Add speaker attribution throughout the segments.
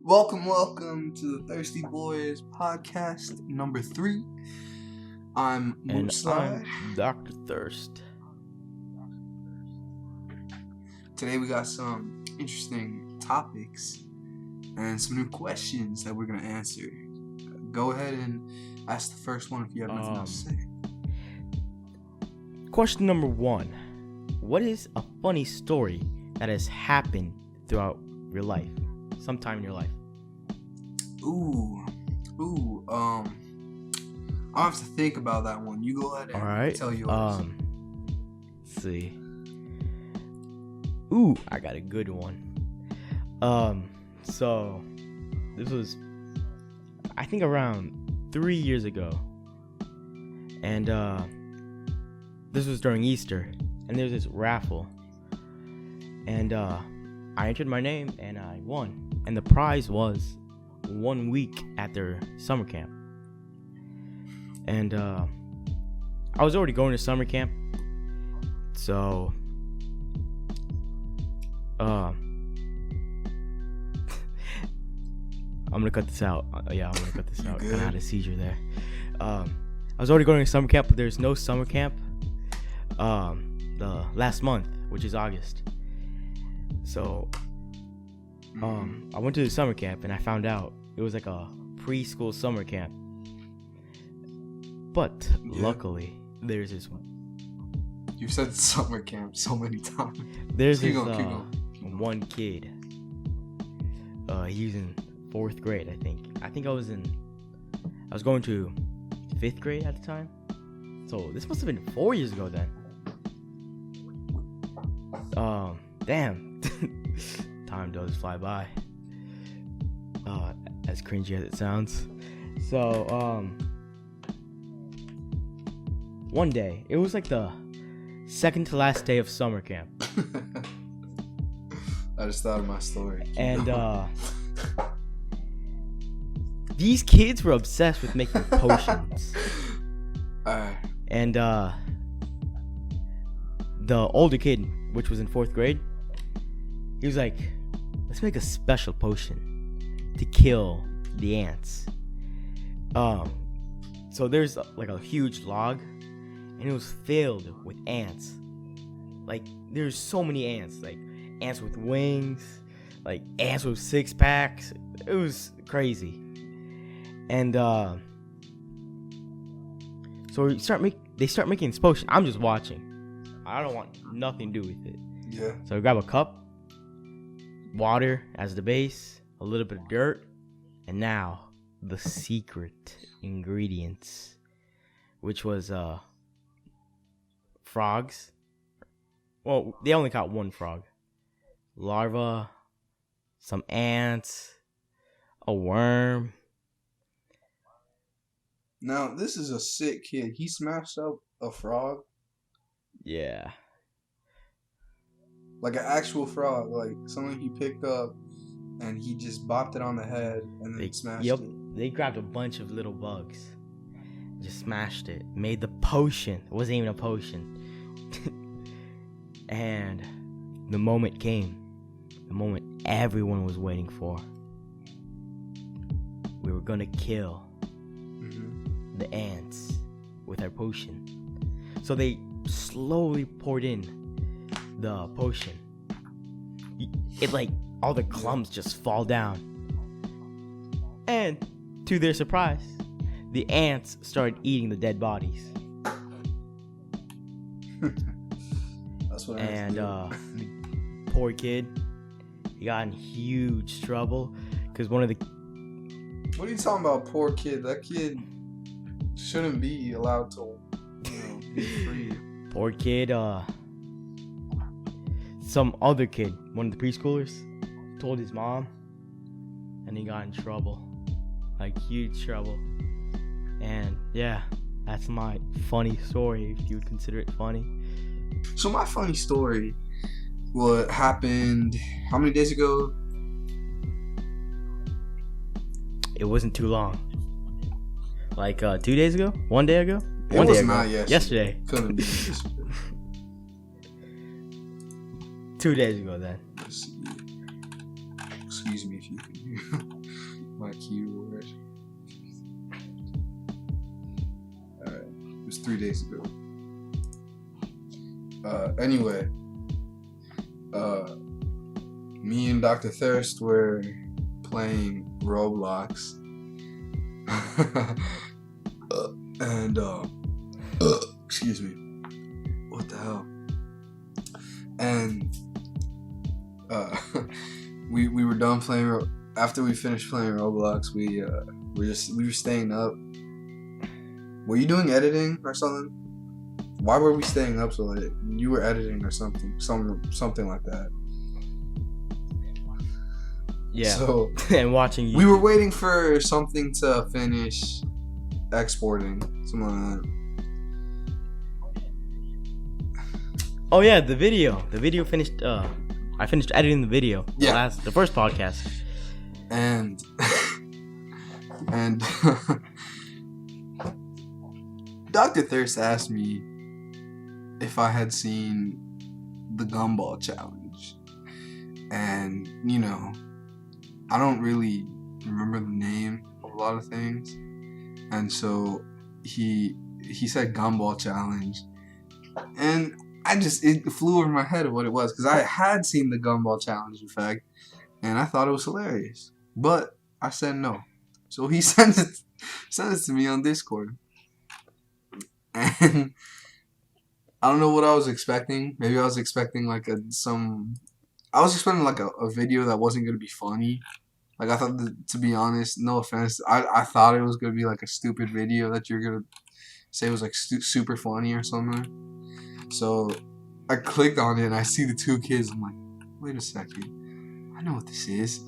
Speaker 1: Welcome to the Thirsty Boys podcast number 3. I'm
Speaker 2: And
Speaker 1: Moosla.
Speaker 2: I'm Dr. Thirst.
Speaker 1: Today we got some interesting topics and some new questions that we're going to answer. Go ahead and ask the first one if you have nothing else to say.
Speaker 2: Question number 1. What is a funny story that has happened throughout your life? Sometime in your life.
Speaker 1: I'll have to think about that one. You go ahead and tell yours.
Speaker 2: Let's see. I got a good one. So this was, I think, around 3 years ago. And this was during Easter. And there was this raffle. And I entered my name and I won. And the prize was 1 week at their summer camp. And I was already going to summer camp. So I'm gonna cut this out. I'm gonna cut this out. Kind of had a seizure there. I was already going to summer camp, but there's no summer camp the last month, which is August. So I went to the summer camp and I found out it was like a preschool summer camp. But luckily, there's this one.
Speaker 1: You said summer camp so many times.
Speaker 2: There's this one kid. He was in 4th grade, I think. I was going to 5th grade at the time. So this must have been 4 years ago then. Damn. Time does fly by. As cringy as it sounds. So, one day, it was like the second to last day of summer camp.
Speaker 1: I just thought of my story.
Speaker 2: And, these kids were obsessed with making potions. And, the older kid, which was in 4th grade, he was like, let's make a special potion to kill the ants. So there's like a huge log, and it was filled with ants. Like, there's so many ants, like ants with wings, like ants with 6-packs. It was crazy. And so they start making this potion. I'm just watching. I don't want nothing to do with it.
Speaker 1: Yeah.
Speaker 2: So I grab a cup, water as the base, a little bit of dirt, and now the secret ingredients, which was frogs. Well, they only caught one frog. Larva, some ants, a worm.
Speaker 1: Now, this is a sick kid. He smashed up a frog.
Speaker 2: Yeah.
Speaker 1: Like an actual frog. Like something he picked up and he just bopped it on the head and then smashed it.
Speaker 2: They grabbed a bunch of little bugs. Just smashed it. Made the potion. It wasn't even a potion. And the moment came. The moment everyone was waiting for. We were gonna kill the ants with our potion. So they slowly poured in the potion. It like all the clumps just fall down. And to their surprise, the ants started eating the dead bodies.
Speaker 1: That's what
Speaker 2: the poor kid, he got in huge trouble because one of the...
Speaker 1: What are you talking about, poor kid? That kid shouldn't be allowed to, be free.
Speaker 2: Poor kid, some other kid, one of the preschoolers, told his mom, and he got in trouble. Like, huge trouble. And yeah, that's my funny story, if you would consider it funny.
Speaker 1: So my funny story, what happened, how many days ago?
Speaker 2: It wasn't too long. Like 2 days ago? 1 day ago?
Speaker 1: It was not yesterday. Couldn't be yesterday.
Speaker 2: 2 days ago then.
Speaker 1: Excuse me if you can hear. my keyboard. Alright, it was 3 days ago. Anyway, me and Dr. Thirst were playing Roblox. And excuse me, what the hell? And we were done playing. After we finished playing Roblox, we were staying up. Were you doing editing or something? Why were we staying up so late? You were editing or something like that.
Speaker 2: Yeah.
Speaker 1: So
Speaker 2: and watching YouTube.
Speaker 1: We were waiting for something to finish exporting, something like that.
Speaker 2: Oh yeah, the video. The video finished. I finished editing the video.
Speaker 1: Yeah.
Speaker 2: The first podcast.
Speaker 1: And Dr. Thirst asked me if I had seen the Gumball Challenge, and I don't really remember the name of a lot of things, and so he said Gumball Challenge, and it flew over my head of what it was, because I had seen the Gumball Challenge, in fact, and I thought it was hilarious, but I said no. So he sent it to me on Discord, and I don't know what I was expecting. Maybe I was expecting like a video that wasn't gonna be funny. Like, I thought, to be honest, no offense, I thought it was gonna be like a stupid video that you're gonna say was like super funny or something. So I clicked on it and I see the two kids. I'm like, wait a second, I know what this is.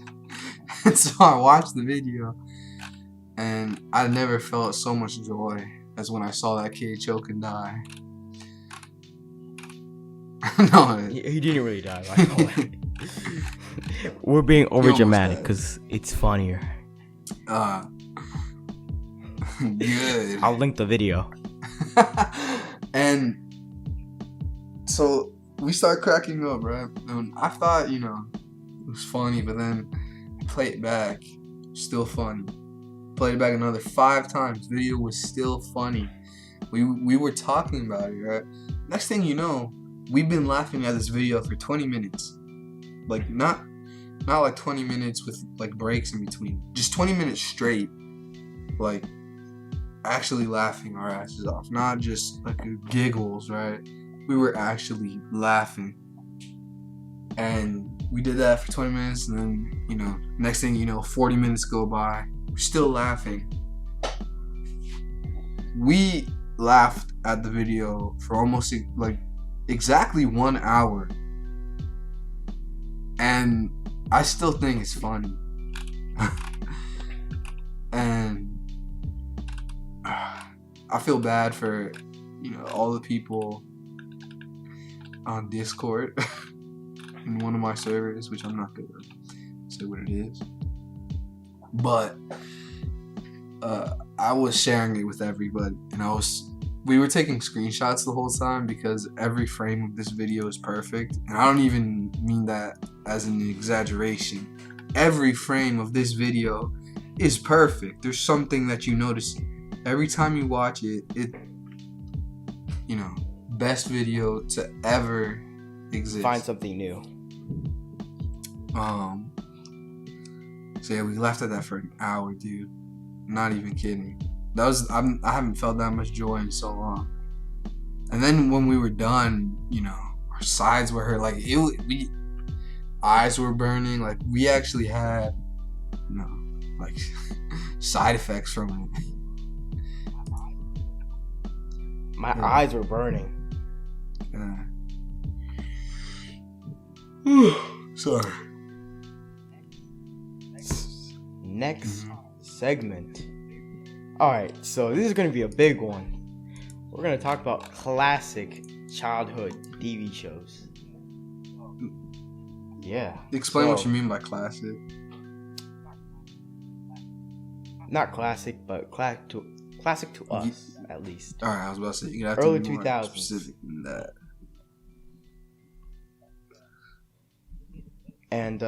Speaker 1: And so I watched the video, and I never felt so much joy as when I saw that kid choke and die. No,
Speaker 2: he didn't really die. Like, we're being over dramatic because it's funnier.
Speaker 1: Good.
Speaker 2: I'll link the video.
Speaker 1: And so we start cracking up, right? And I thought, it was funny, but then I play it back, still funny. Played it back another 5 times. Video was still funny. We were talking about it, right? Next thing you know, we've been laughing at this video for 20 minutes. Like, not like 20 minutes with like breaks in between. Just 20 minutes straight. Like, actually laughing our asses off. Not just like giggles, right? We were actually laughing. And we did that for 20 minutes, and then, next thing you know, 40 minutes go by. We're still laughing. We laughed at the video for almost like exactly 1 hour, and I still think it's funny. And I feel bad for all the people on Discord in one of my servers, which I'm not gonna say what it is, but I was sharing it with everybody, and we were taking screenshots the whole time because every frame of this video is perfect. And I don't even mean that as an exaggeration. Every frame of this video is perfect. There's something that you notice every time you watch it. Best video to ever exist.
Speaker 2: Find something new.
Speaker 1: So yeah, we laughed at that for an hour, dude. Not even kidding. I haven't felt that much joy in so long. And then when we were done, our sides were hurt. Like, eyes were burning. Like, we actually had, like, side effects from it.
Speaker 2: My eyes were burning.
Speaker 1: Sorry.
Speaker 2: Next segment. Alright, so this is going to be a big one. We're going to talk about classic childhood TV shows. Yeah.
Speaker 1: Explain what you mean by classic.
Speaker 2: Not classic, but classic to us, at least.
Speaker 1: Alright, I was about to say, you have
Speaker 2: early
Speaker 1: to be more
Speaker 2: 2000s.
Speaker 1: specific than that.
Speaker 2: And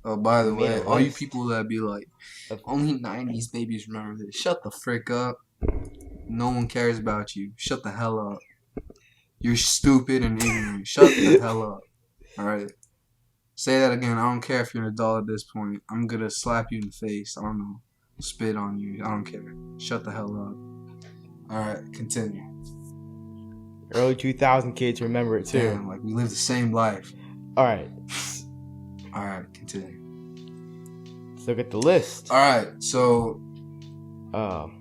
Speaker 1: Oh, by the
Speaker 2: We made
Speaker 1: way,
Speaker 2: a
Speaker 1: all you
Speaker 2: list
Speaker 1: people that be like,
Speaker 2: of-
Speaker 1: only 90s babies remember this. Shut the frick up. No one cares about you. Shut the hell up. You're stupid and ignorant. Shut the hell up. Alright? Say that again. I don't care if you're an adult at this point. I'm gonna slap you in the face. I don't know. Spit on you. I don't care. Shut the hell up. Alright, continue.
Speaker 2: Early 2000 kids remember it too.
Speaker 1: Damn, like we live the same life.
Speaker 2: All right.
Speaker 1: Alright, continue.
Speaker 2: Let's look at the list.
Speaker 1: Alright, so
Speaker 2: Um,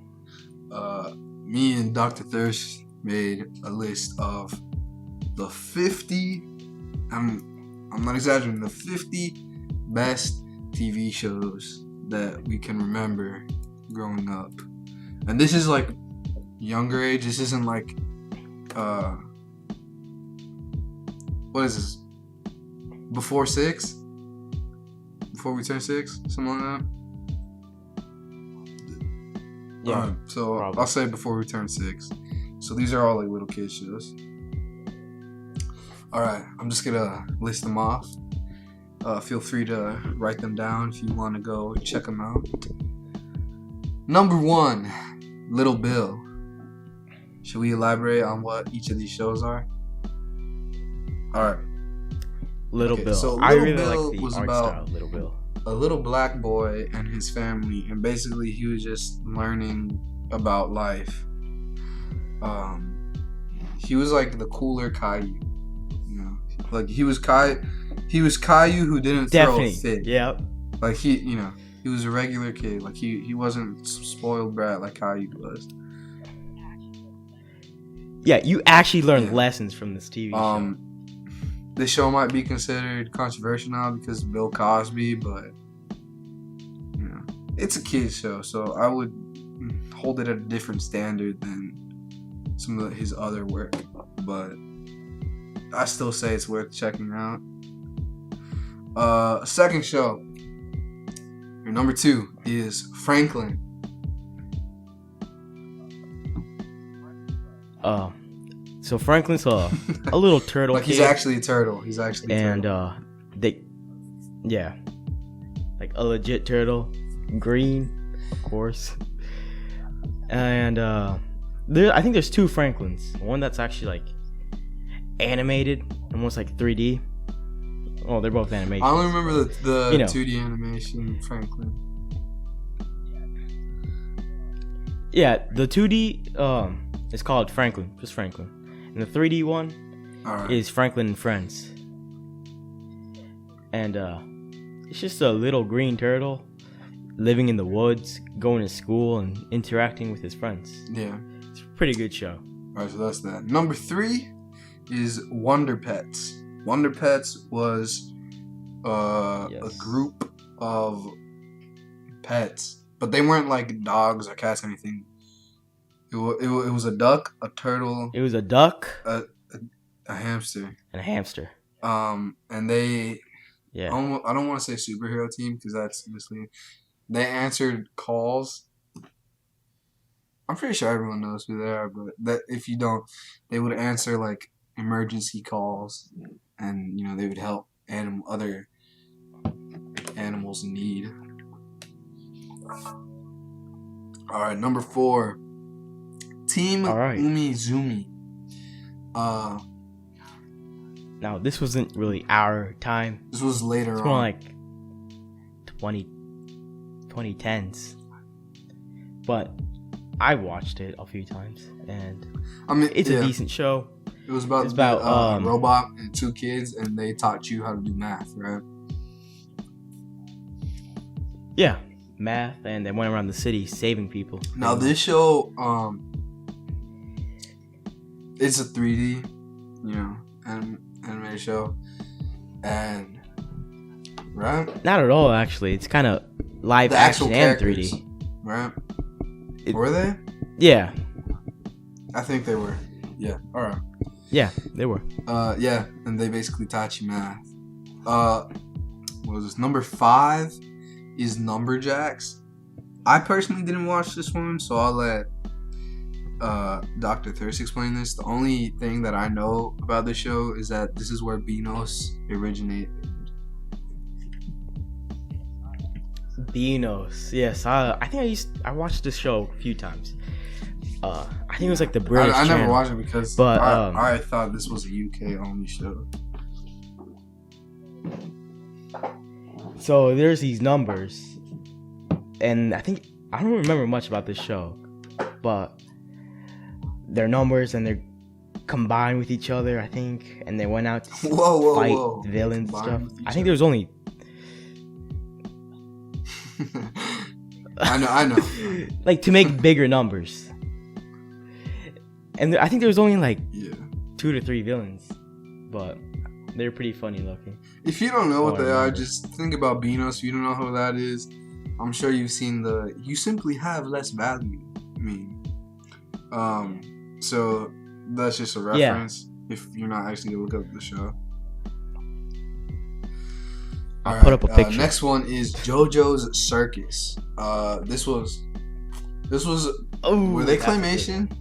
Speaker 1: me and Dr. Thirst made a list of the 50, I'm not exaggerating, the 50 best TV shows that we can remember growing up. And this is like younger age. This isn't like what is this? Before 6? Before we turn 6? Something like that?
Speaker 2: yeah.
Speaker 1: Alright, so
Speaker 2: probably.
Speaker 1: I'll say before we turn 6. So these are all like little kid shows. Alright, I'm just gonna list them off. Feel free to write them down if you want to go check them out. Number 1, Little Bill. Should we elaborate on what each of these shows are? Alright.
Speaker 2: Little
Speaker 1: Okay,
Speaker 2: Bill.
Speaker 1: so
Speaker 2: I
Speaker 1: Little
Speaker 2: really
Speaker 1: Bill
Speaker 2: like the
Speaker 1: was
Speaker 2: art
Speaker 1: about-
Speaker 2: style. Little Bill.
Speaker 1: A little black boy and his family, and basically he was just learning about life. He was like the cooler Caillou, you know, like he was Caillou who didn't
Speaker 2: Definitely.
Speaker 1: throw a fit.
Speaker 2: Yeah.
Speaker 1: Like he was a regular kid. Like he wasn't spoiled brat like Caillou was.
Speaker 2: Yeah. You actually learn
Speaker 1: Yeah.
Speaker 2: lessons from this TV show.
Speaker 1: This show might be considered controversial now because of Bill Cosby, but you know, it's a kid's show, so I would hold it at a different standard than some of his other work. But I still say it's worth checking out. Second show, or number 2, is Franklin.
Speaker 2: So Franklin's a little turtle
Speaker 1: Like
Speaker 2: kid.
Speaker 1: he's actually a turtle.
Speaker 2: and yeah, like a legit turtle, green, of course. And I think there's 2 Franklins. One that's actually like animated, almost like 3D. Oh, they're both animated.
Speaker 1: I only remember the
Speaker 2: You know.
Speaker 1: 2D animation Franklin.
Speaker 2: Yeah, the 2D is called Franklin, just Franklin, and the 3D one
Speaker 1: All right.
Speaker 2: is Franklin and Friends. And it's just a little green turtle living in the woods, going to school, and interacting with his friends.
Speaker 1: Yeah.
Speaker 2: It's a pretty good show.
Speaker 1: All right, so that's that. Number 3 is Wonder Pets. Wonder Pets was a
Speaker 2: Yes.
Speaker 1: group of pets, but they weren't like dogs or cats or anything. It was a duck, a turtle,
Speaker 2: It was a duck
Speaker 1: a hamster.
Speaker 2: and a hamster.
Speaker 1: And they,
Speaker 2: Yeah.
Speaker 1: I don't want to say superhero team because that's misleading. They answered calls. I'm pretty sure everyone knows who they are, but that if you don't, they would answer like emergency calls, and you know they would help other animals in need. All right, number 4, Team
Speaker 2: All right.
Speaker 1: Umizoomi.
Speaker 2: Now this wasn't really our time.
Speaker 1: This was later
Speaker 2: It's
Speaker 1: on.
Speaker 2: more like 2010s. But I watched it a few times, and
Speaker 1: I mean,
Speaker 2: it's
Speaker 1: yeah,
Speaker 2: a decent show.
Speaker 1: It was about,
Speaker 2: it's about,
Speaker 1: a robot and 2 kids, and they taught you how to do math, right?
Speaker 2: Yeah, math, and they went around the city saving people.
Speaker 1: Now this show, it's a 3D, you know, animated show, and right,
Speaker 2: Not at all, actually. It's kind of live
Speaker 1: the actual
Speaker 2: action and
Speaker 1: characters,
Speaker 2: 3D.
Speaker 1: right?
Speaker 2: It-
Speaker 1: Were they?
Speaker 2: Yeah,
Speaker 1: I think they were. Yeah. All right.
Speaker 2: yeah, they were.
Speaker 1: Yeah, and they basically taught you math. What was this? Number 5 is Numberjacks. I personally didn't watch this one, so I'll let Dr. Thirst explain this. The only thing that I know about this show is that this is where Beanos originated.
Speaker 2: Beanos. Yes, I think I watched this show a few times. I think it was like the British
Speaker 1: I never
Speaker 2: channel.
Speaker 1: watched it because
Speaker 2: But,
Speaker 1: I thought this was a UK only show.
Speaker 2: So there's these numbers, and I don't remember much about this show, but they're numbers and they're combined with each other, I think, and they went out to fight villains and stuff. I think there was only
Speaker 1: I know.
Speaker 2: like to make bigger numbers, and I think there was only like 2 to 3 villains, but they're pretty funny looking.
Speaker 1: If you don't know what they are, just think about Beanos. If you don't know who that is, I'm sure you've seen the "you simply have less value" meme. So that's just a reference. If you're not actually gonna look up the show.
Speaker 2: I'll put up a picture.
Speaker 1: Next one is JoJo's Circus. This was. Were they claymation,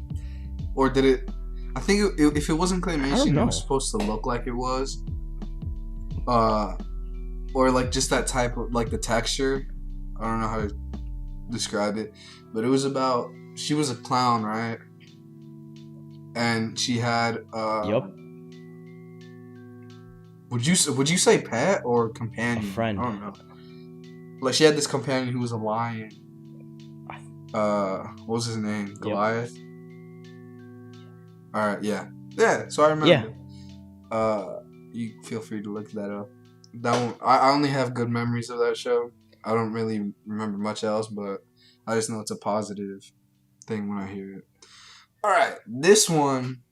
Speaker 1: or did it? I think if it wasn't claymation, it was supposed to look like it was. Or like just that type of like the texture. I don't know how to describe it, but it was about. She was a clown, right? And she had.
Speaker 2: Yep.
Speaker 1: Would you say pet or companion?
Speaker 2: A friend.
Speaker 1: I don't know. Like she had this companion who was a lion. What was his name? Goliath. All right. Yeah. So I remember.
Speaker 2: Yeah.
Speaker 1: You feel free to look that up. That one, I only have good memories of that show. I don't really remember much else, but I just know it's a positive thing when I hear it. All right, this one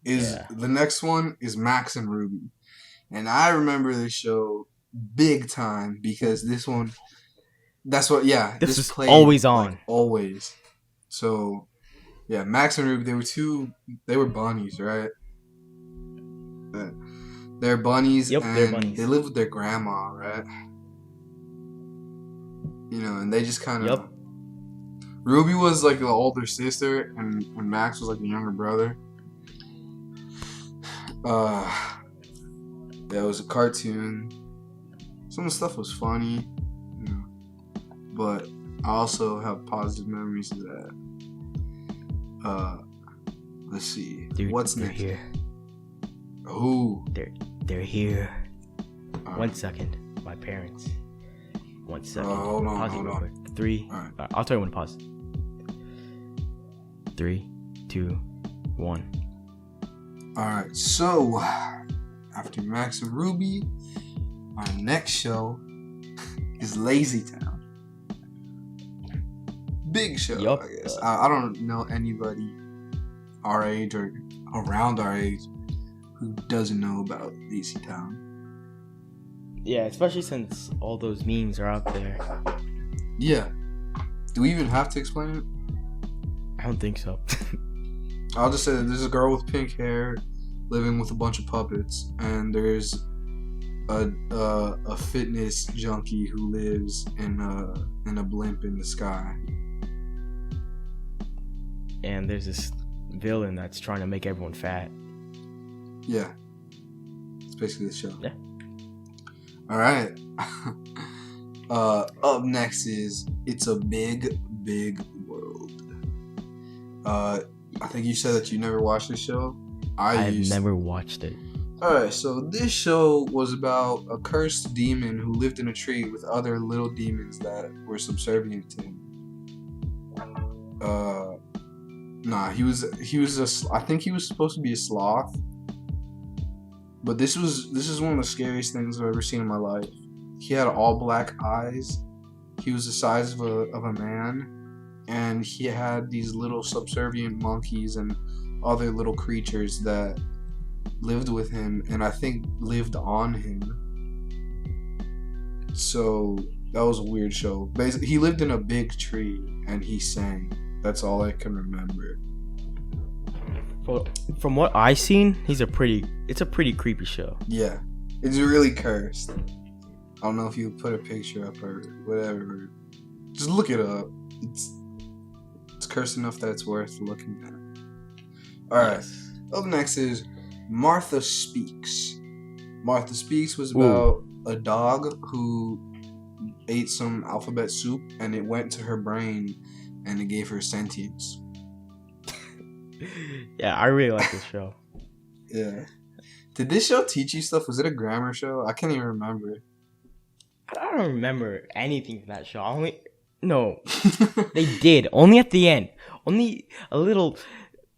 Speaker 1: is the next one is Max and Ruby, and I remember this show big time because this one. That's what. Yeah,
Speaker 2: this is always on.
Speaker 1: Like, always. So, yeah, Max and Ruby. They were bunnies, right? They're bunnies,
Speaker 2: yep,
Speaker 1: and
Speaker 2: they're bunnies.
Speaker 1: They live with their grandma, right? You know, and they just kind of.
Speaker 2: Yep.
Speaker 1: Ruby was like the older sister, and when Max was like the younger brother. It was a cartoon. Some of the stuff was funny, you know, but I also have positive memories of that. Let's see.
Speaker 2: Dude,
Speaker 1: what's
Speaker 2: they're
Speaker 1: next?
Speaker 2: Here.
Speaker 1: Oh,
Speaker 2: they're here.
Speaker 1: All
Speaker 2: 1 second. My parents. 1 second.
Speaker 1: Hold on.
Speaker 2: Pause it real quick. 3.
Speaker 1: All right.
Speaker 2: I'll tell you when to pause. 3, 2, 1.
Speaker 1: All right. So after Max and Ruby, our next show is Lazy Town. Big show,
Speaker 2: Yep.
Speaker 1: I guess. I don't know anybody our age or around our age who doesn't know about Lazy Town.
Speaker 2: Yeah, especially since all those memes are out there.
Speaker 1: Yeah. Do we even have to explain it?
Speaker 2: I don't think so.
Speaker 1: I'll just say that there's a girl with pink hair living with a bunch of puppets, and there's a fitness junkie who lives in a blimp in the sky.
Speaker 2: And there's this villain that's trying to make everyone fat.
Speaker 1: Yeah. It's basically the show.
Speaker 2: Yeah.
Speaker 1: All right. Up next is It's a Big, Big World. I think you said that you never watched this show.
Speaker 2: I've never watched it.
Speaker 1: Alright, so this show was about a cursed demon who lived in a tree with other little demons that were subservient to him. I think he was supposed to be a sloth. But this is one of the scariest things I've ever seen in my life. He had all black eyes. He was the size of a man, and he had these little subservient monkeys and other little creatures that lived with him, and I think lived on him. So that was a weird show. Basically, he lived in a big tree and he sang. That's all I can remember.
Speaker 2: From what I've seen, it's a pretty creepy show.
Speaker 1: Yeah, it's really cursed. I don't know if you put a picture up or whatever. Just look it up. It's cursed enough that it's worth looking at. All right.
Speaker 2: Yes.
Speaker 1: Up next is Martha Speaks. Martha Speaks was about a dog who ate some alphabet soup and it went to her brain and it gave her sentience.
Speaker 2: Yeah, I really like this show.
Speaker 1: Yeah. Did this show teach you stuff? Was it a grammar show? I can't even remember.
Speaker 2: I don't remember anything from that show. No, they did. Only at the end. Only a little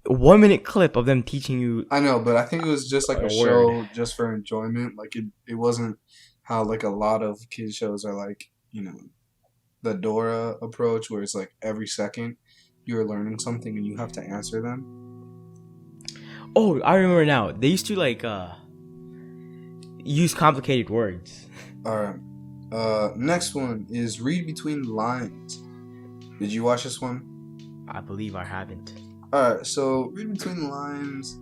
Speaker 2: 1-minute clip of them teaching you.
Speaker 1: I know, but I think it was just like a show just for enjoyment. Like it wasn't how like a lot of kids shows are like, you know, the Dora approach where it's like every second you're learning something and you have to answer them.
Speaker 2: Oh, I remember now. They used to like use complicated words.
Speaker 1: Alright. Next one is Read Between the Lines. Did you watch this one?
Speaker 2: I believe I haven't.
Speaker 1: Alright, so Read Between the Lines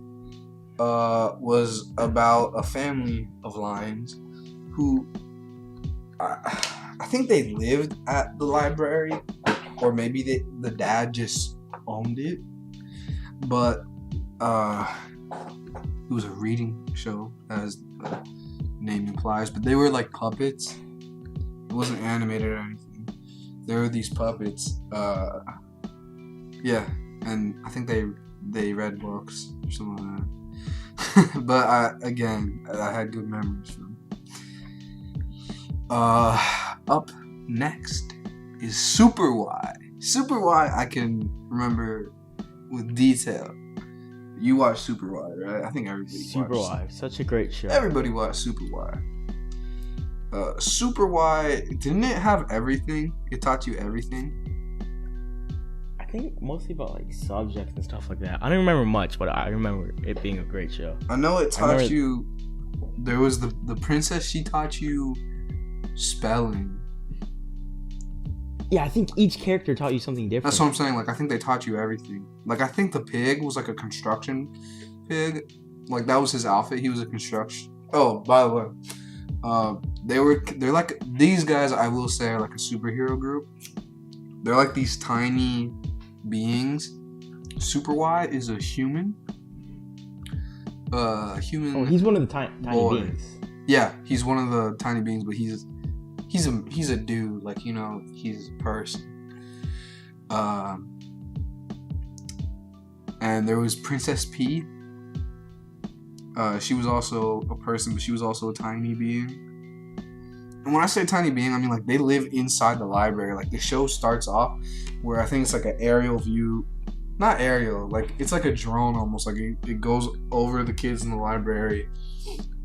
Speaker 1: was about a family of lions who I think they lived at the library, or maybe the dad just owned it, but it was a reading show, as the name implies, but they were like puppets. It wasn't animated or anything. There were these puppets. Yeah, and I think they read books or something like that. But I had good memories from. Up next is Super Y. Super Y I can remember with detail. You watched Super Y, right? I think everybody
Speaker 2: Super
Speaker 1: watched.
Speaker 2: Y, such a great show.
Speaker 1: Everybody watched Super Y. Super Y, didn't it have everything? It taught you everything.
Speaker 2: I think mostly about like subjects and stuff like that. I don't remember much, but I remember it being a great show.
Speaker 1: I know it taught you. There was the princess. She taught you spelling.
Speaker 2: Yeah, I think each character taught you something different.
Speaker 1: That's what I'm saying. Like, I think they taught you everything. Like, I think the pig was like a construction pig. Like, that was his outfit. He was a construction. Oh, by the way, they're like, these guys, I will say, are like a superhero group. They're like these tiny beings. Super Y is a human. Human.
Speaker 2: Oh, he's one of the tiny beings.
Speaker 1: Yeah, he's one of the tiny beings, but he's a dude, like, you know, he's a person. And there was Princess P. She was also a person, but she was also a tiny being. And when I say tiny being, I mean like they live inside the library. Like the show starts off where I think it's like an aerial view. Not aerial, like it's like a drone almost. Like it goes over the kids in the library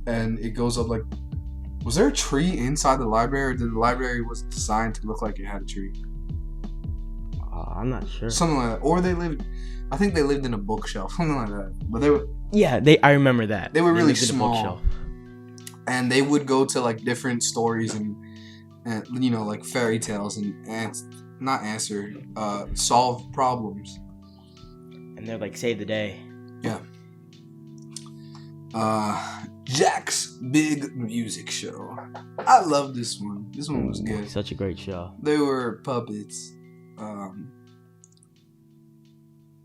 Speaker 1: and it goes up like, was there a tree inside the library, or did the library was designed to look like it had a tree?
Speaker 2: I'm not sure.
Speaker 1: Something like that. Or I think they lived in a bookshelf, something like that. But they were.
Speaker 2: Yeah, I remember that.
Speaker 1: They were really small. And they would go to like different stories and you know, like fairy tales and solve problems.
Speaker 2: And they're like save the day.
Speaker 1: Yeah. Jack's Big Music Show. I love this one. This one was good.
Speaker 2: Such a great show.
Speaker 1: They were puppets.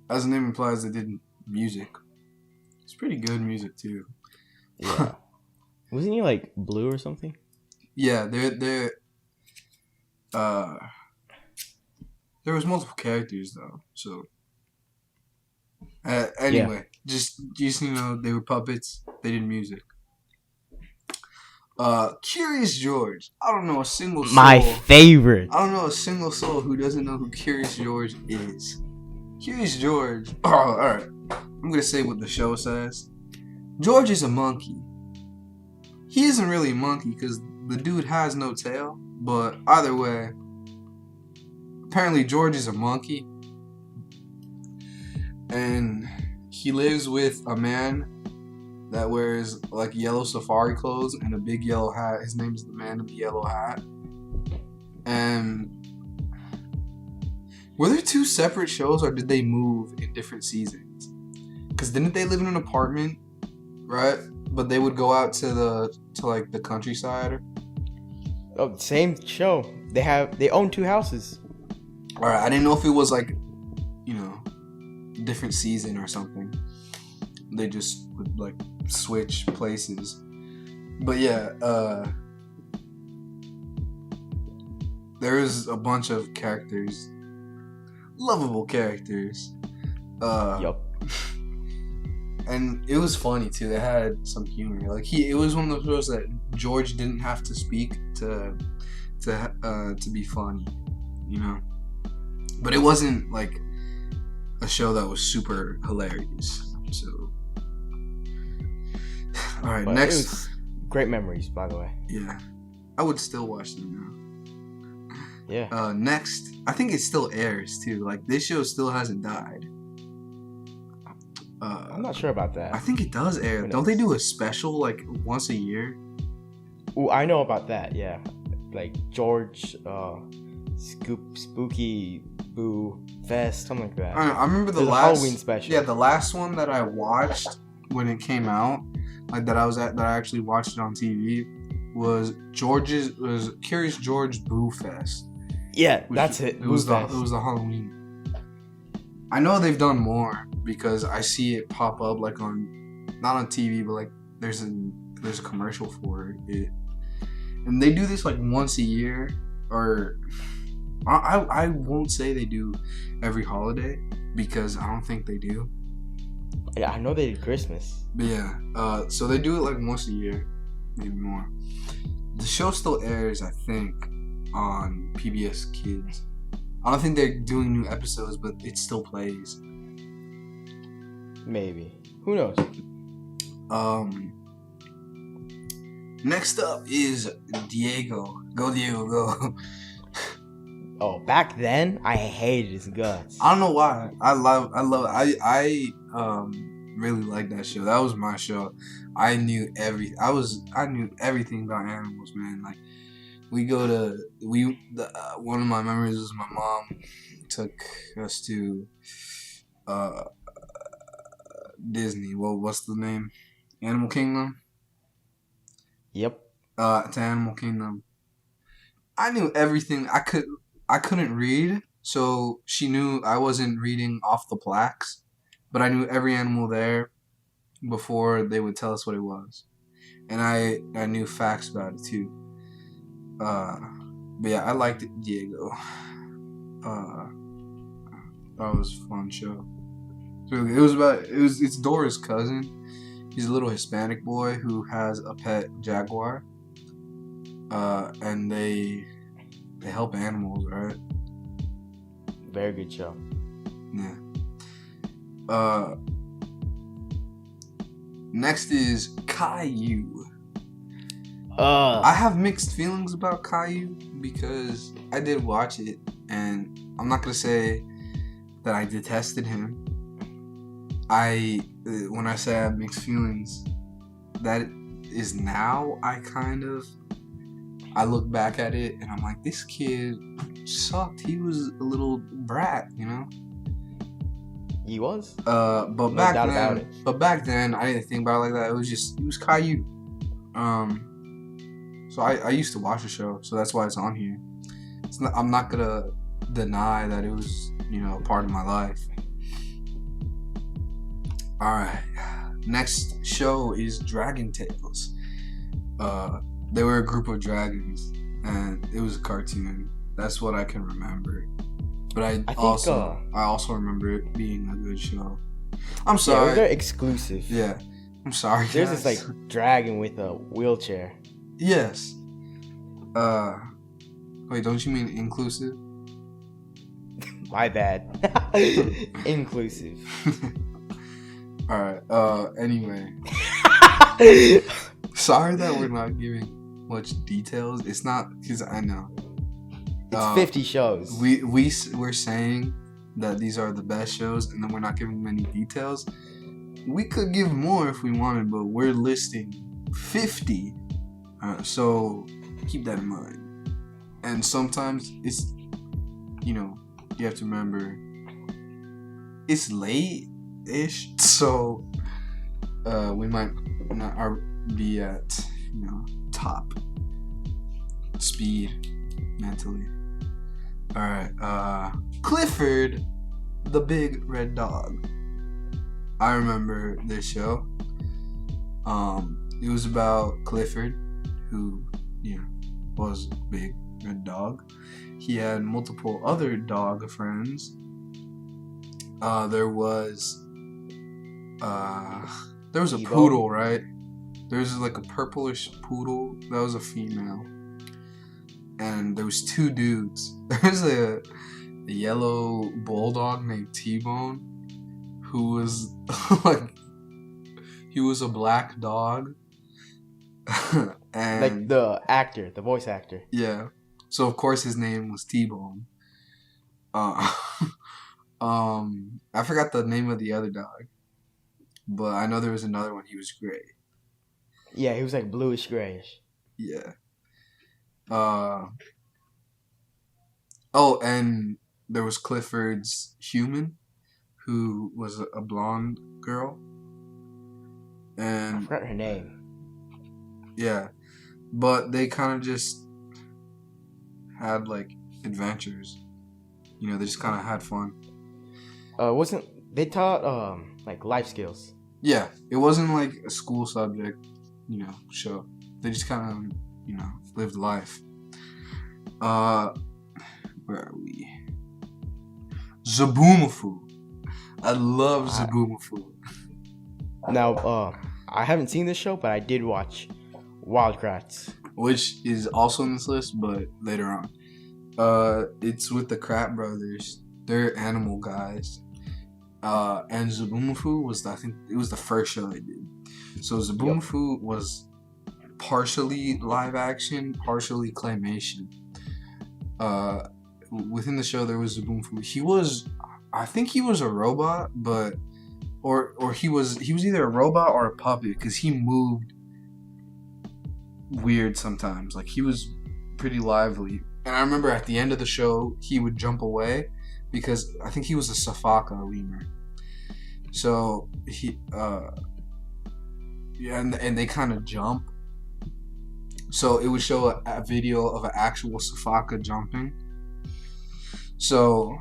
Speaker 1: As the name implies, they did music. It's pretty good music too.
Speaker 2: Yeah. Wasn't he like blue or something?
Speaker 1: Yeah, they're there was multiple characters though. So anyway, just you know, they were puppets. They did music. Curious George. I don't know a single soul.
Speaker 2: My favorite.
Speaker 1: I don't know a single soul who doesn't know who Curious George is. Curious George. Oh, all right. I'm gonna say what the show says. George is a monkey. He isn't really a monkey because the dude has no tail. But either way, apparently George is a monkey, and he lives with a man that wears like yellow safari clothes and a big yellow hat. His name is the Man in the Yellow Hat. And were there two separate shows, or did they move in different seasons? Because didn't they live in an apartment, right? But they would go out to the countryside.
Speaker 2: Oh, same show. They own 2 houses.
Speaker 1: All right, I didn't know if it was like, you know, different season or something. They just would like switch places. But yeah, there's a bunch of characters, lovable characters.
Speaker 2: Yup.
Speaker 1: And it was funny too. They had some humor. Like it was one of those shows that George didn't have to speak to be funny, you know. But it wasn't like a show that was super hilarious. So, all right,
Speaker 2: But
Speaker 1: next.
Speaker 2: it was great memories, by the way.
Speaker 1: Yeah, I would still watch them now.
Speaker 2: Yeah.
Speaker 1: Next, I think it still airs too. Like this show still hasn't died.
Speaker 2: I'm not sure about that.
Speaker 1: I think it does air.
Speaker 2: Who
Speaker 1: Don't they
Speaker 2: knows?
Speaker 1: do a special like once a year?
Speaker 2: Ooh, I know about that. Yeah, like George, Spooky Boo Fest, something like that.
Speaker 1: I remember the
Speaker 2: There's a
Speaker 1: last
Speaker 2: Halloween special.
Speaker 1: Yeah, the last one that I watched when it came out, like that I actually watched it on TV, was Curious George Boo Fest.
Speaker 2: Yeah,
Speaker 1: Which
Speaker 2: that's it.
Speaker 1: It was
Speaker 2: Boo Fest.
Speaker 1: the Halloween. I know they've done more because I see it pop up like not on TV, but like there's a commercial for it, and they do this like once a year, or I won't say they do every holiday because I don't think they do.
Speaker 2: Yeah, I know they did Christmas.
Speaker 1: But yeah, so they do it like once a year, maybe more. The show still airs, I think, on PBS Kids. I don't think they're doing new episodes, but it still plays.
Speaker 2: Maybe. Who knows?
Speaker 1: Next up is Diego. Go Diego, go.
Speaker 2: Oh, back then I hated his guts.
Speaker 1: I don't know why. I really like that show. That was my show. I knew everything about animals, man. Like one of my memories was my mom took us to Disney. Well, what's the name? Animal Kingdom.
Speaker 2: Yep.
Speaker 1: To Animal Kingdom. I knew everything. I couldn't read, so she knew I wasn't reading off the plaques, but I knew every animal there before they would tell us what it was, and I knew facts about it too. But yeah, I liked it, Diego. That was a fun show. It's Dora's cousin. He's a little Hispanic boy who has a pet jaguar. And they help animals, right?
Speaker 2: Very good show.
Speaker 1: Yeah. Next is Caillou. I have mixed feelings about Caillou because I did watch it, and I'm not gonna say that I detested him. When I say I have mixed feelings, that is now I look back at it and I'm like, this kid sucked. He was a little brat, you know.
Speaker 2: He was.
Speaker 1: But
Speaker 2: No
Speaker 1: back
Speaker 2: doubt
Speaker 1: then,
Speaker 2: about it.
Speaker 1: I didn't think about it like that. It was Caillou. So I used to watch the show, so that's why it's on here. I'm not gonna deny that it was, a part of my life. All right, next show is Dragon Tales. They were a group of dragons, and it was a cartoon. That's what I can remember. But I also remember it being a good show. I'm sorry.
Speaker 2: Yeah, they're exclusive.
Speaker 1: Yeah, I'm sorry.
Speaker 2: There's
Speaker 1: guys.
Speaker 2: this dragon with a wheelchair.
Speaker 1: Yes. Wait, don't you mean inclusive?
Speaker 2: My bad. Inclusive.
Speaker 1: All right. Anyway, sorry that we're not giving much details. It's not because I know
Speaker 2: It's 50 shows.
Speaker 1: we're saying that these are the best shows, and then we're not giving many details. We could give more if we wanted, but we're listing 50. So keep that in mind. And sometimes it's, you have to remember it's late-ish, so we might not be at top speed mentally. All right, Clifford the Big Red Dog. I remember this show. It was about Clifford, who was a big red dog. He had multiple other dog friends. There was a
Speaker 2: Evo?
Speaker 1: poodle, right? There's like a purplish poodle that was a female, and there was two dudes. There's a yellow bulldog named T-Bone, who was like, he was a black dog. And
Speaker 2: Like the actor, the voice actor.
Speaker 1: yeah, so of course his name was T-Bone. Uh, I forgot the name of the other dog, but I know there was another one. He was gray.
Speaker 2: Yeah, he was like bluish grayish.
Speaker 1: Yeah. Oh, and there was Clifford's human, who was a blonde girl.
Speaker 2: I
Speaker 1: And
Speaker 2: forgot her name.
Speaker 1: yeah, but they kind of just had like adventures. You know, they just kind of had fun.
Speaker 2: Wasn't they taught like life skills?
Speaker 1: Yeah, it wasn't like a school subject, you know, show. They just kind of, you know, lived life. Where are we? Zaboomafoo. I love Zaboomafoo.
Speaker 2: Now, I haven't seen this show, but I did watch Wildcrats.
Speaker 1: Which is also on this list, but later on. It's with the Krat brothers. They're animal guys. And Zaboomafoo was, I think, it was the first show they did. So Zaboomafoo was partially live action, partially claymation. Within the show there was Zaboomafoo. I think he was a robot, but or he was either a robot or a puppet, because he moved weird sometimes. Like, he was pretty lively. And I remember at the end of the show he would jump away because I think he was a Safaka lemur. So he and they kind of jump. So it would show a video of an actual Safaka jumping. So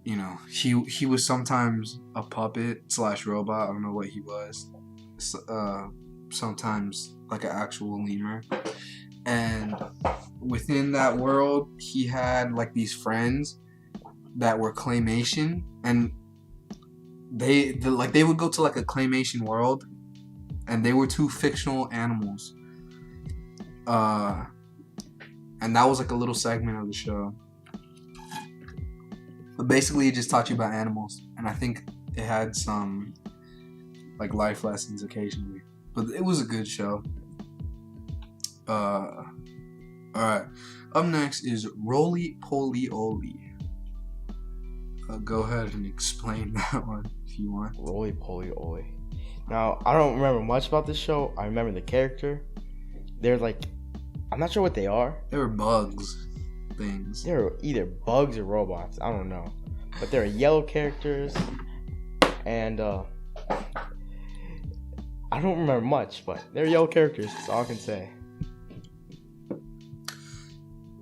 Speaker 1: you know, he was sometimes a puppet / robot. I don't know what he was. Sometimes like an actual lemur. And within that world, he had like these friends that were claymation, and they would go to like a claymation world, and they were two fictional animals. And that was like a little segment of the show. But basically, it just taught you about animals, and I think it had some like life lessons occasionally. But it was a good show. All right. Up next is Roly Poly Oly. Go ahead and explain that one if you want.
Speaker 2: Roly Poly Oly. Now, I don't remember much about this show. I remember the character. They're like, I'm not sure what they are.
Speaker 1: They were bugs things.
Speaker 2: They're either bugs or robots. I don't know. But they're yellow characters. And I don't remember much, but they're yellow characters. That's all I can say.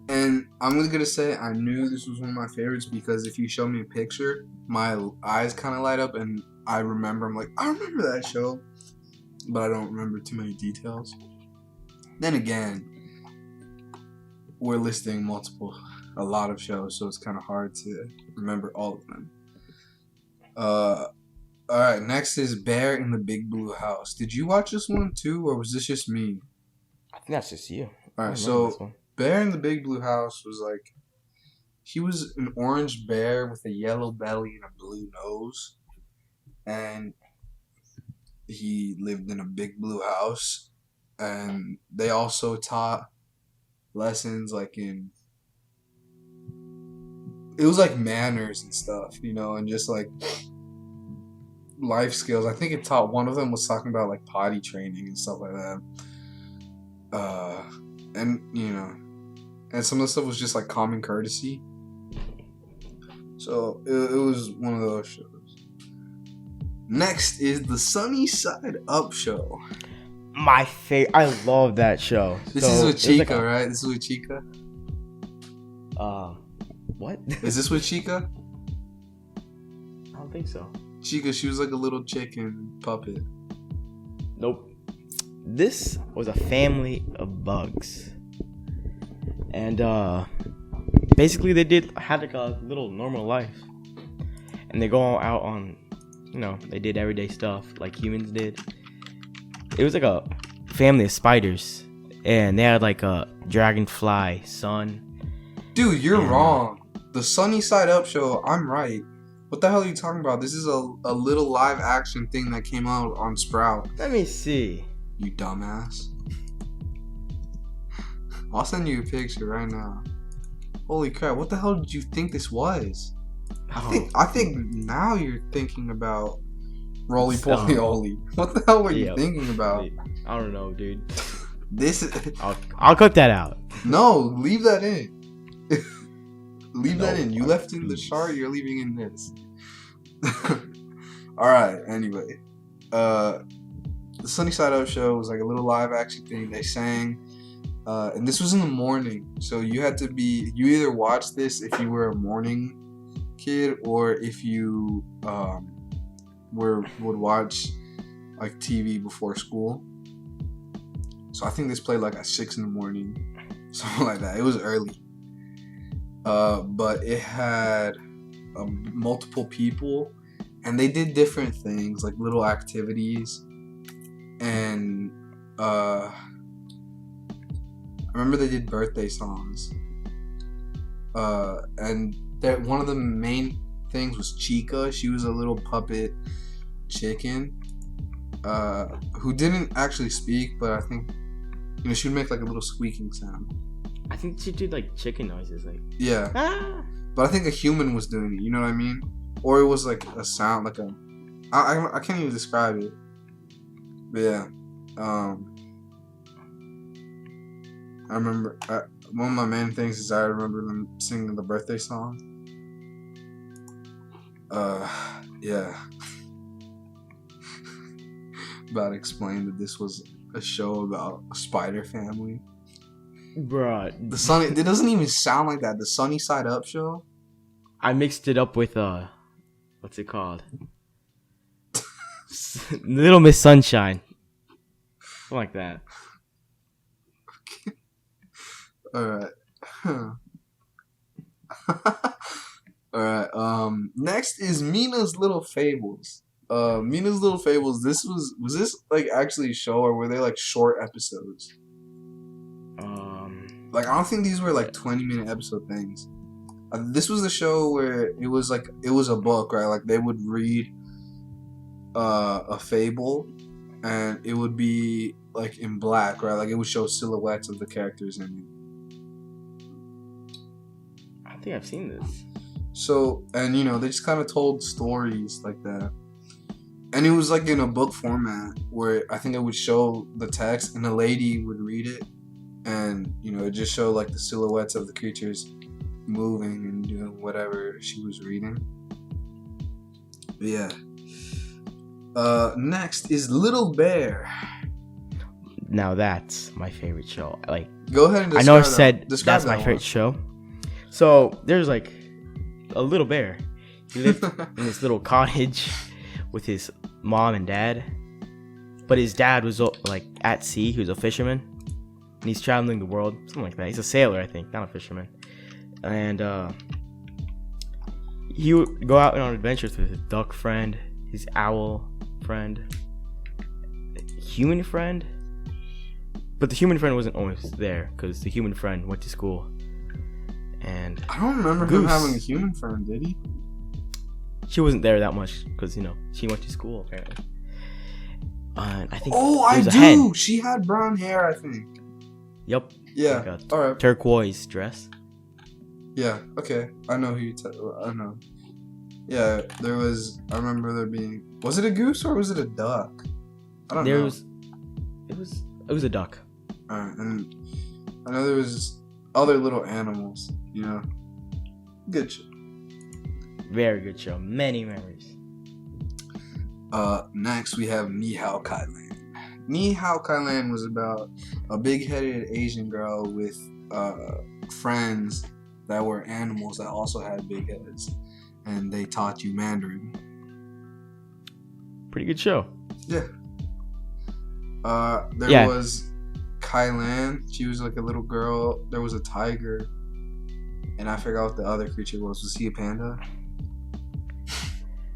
Speaker 1: And I'm going to say I knew this was one of my favorites because if you show me a picture, my eyes kind of light up and I remember. I'm like, I remember that show, but I don't remember too many details. Then again, we're listing a lot of shows, so it's kind of hard to remember all of them. All right, next is Bear in the Big Blue House. Did you watch this one too, or was this just me?
Speaker 2: I think that's just you.
Speaker 1: All right, so Bear in the Big Blue House was like, he was an orange bear with a yellow belly and a blue nose, and he lived in a big blue house. And they also taught lessons like it was like manners and stuff, you know, and just like life skills. I think it taught, one of them was talking about like potty training and stuff like that. And you know, and some of the stuff was just like common courtesy. So it was one of those shows. Next is the Sunny Side Up show.
Speaker 2: My favorite. I love that show.
Speaker 1: This is with Chica, right? This is with Chica.
Speaker 2: What?
Speaker 1: Is this with Chica?
Speaker 2: I don't think so.
Speaker 1: Chica, she was like a little chicken puppet.
Speaker 2: Nope. This was a family of bugs. And basically they had like a little normal life, and they go out on, they did everyday stuff like humans did. It was like a family of spiders, and they had like a dragonfly son.
Speaker 1: Dude, you're wrong. The Sunny Side Up show, I'm right. What the hell are you talking about? This is a little live action thing that came out on Sprout.
Speaker 2: Let me see.
Speaker 1: You dumbass. I'll send you a picture right now. Holy crap, what the hell did you think this was? I think now you're thinking about Roly Poly Oly. What the hell were you thinking about?
Speaker 2: I don't know, dude.
Speaker 1: This is...
Speaker 2: I'll cut that out.
Speaker 1: No, leave that in. Leave that in. You left in the chart, you're leaving in this. Alright, anyway. The Sunny Side Up show was like a little live action thing. They sang. And this was in the morning. So you either watched this if you were a morning kid, or if you would watch like TV before school. So I think this played like at 6 in the morning, something like that. It was early. But it had multiple people, and they did different things, like little activities. And I remember they did birthday songs. And that one of the main things was Chica. She was a little puppet chicken who didn't actually speak, but I think she would make like a little squeaking sound.
Speaker 2: I think she did like chicken noises, like
Speaker 1: yeah. But I think a human was doing it. You know what I mean? Or it was like a sound, like I can't even describe it. But yeah, I remember one of my main things is I remember them singing the birthday song. Yeah. About to explain that this was a show about a spider family.
Speaker 2: Bruh.
Speaker 1: It doesn't even sound like that. The Sunny Side Up show?
Speaker 2: I mixed it up with, what's it called? Little Miss Sunshine. Something like that.
Speaker 1: Okay. Alright. Alright, next is Mina's Little Fables. Mina's Little Fables, was this like actually a show, or were they like short episodes? Like, I don't think these were like 20-minute episode things. This was the show where it was a book, right? Like they would read a fable, and it would be like in black, right? Like it would show silhouettes of the characters in it.
Speaker 2: I think I've seen this.
Speaker 1: So, and they just kind of told stories like that. And it was like in a book format where I think it would show the text and a lady would read it. And, it just showed like the silhouettes of the creatures moving and doing whatever she was reading. But yeah. Next is Little Bear.
Speaker 2: Now that's my favorite show. Like,
Speaker 1: go ahead and describe
Speaker 2: I know I've said
Speaker 1: that's
Speaker 2: my favorite show. So there's like a little bear. He lived in this little cottage with his mom and dad. But his dad was like at sea. He was a fisherman. And he's traveling the world. Something like that. He's a sailor, I think. Not a fisherman. And he would go out on adventures with his duck friend, his owl friend, human friend. But the human friend wasn't always there, because the human friend went to school. And
Speaker 1: I don't remember him having a human friend, did he?
Speaker 2: She wasn't there that much, because, she went to school, apparently. I think.
Speaker 1: Oh, I do! Hen. She had brown hair, I think.
Speaker 2: Yep.
Speaker 1: Yeah.
Speaker 2: Like
Speaker 1: alright.
Speaker 2: Turquoise dress.
Speaker 1: Yeah, okay. I know who I know. Yeah, there was... I remember there being... Was it a goose or was it a duck? I don't know.
Speaker 2: It was a duck.
Speaker 1: Alright, and I know there was other little animals, Good show.
Speaker 2: Very good show. Many memories.
Speaker 1: Next we have Ni Hao Kai Lan. Ni Hao Kai Lan was about a big-headed Asian girl with friends that were animals that also had big heads, and they taught you Mandarin.
Speaker 2: Pretty good show.
Speaker 1: Yeah. There was Kylan, she was like a little girl. There was a tiger, and I forgot what the other creature was. Was he a panda?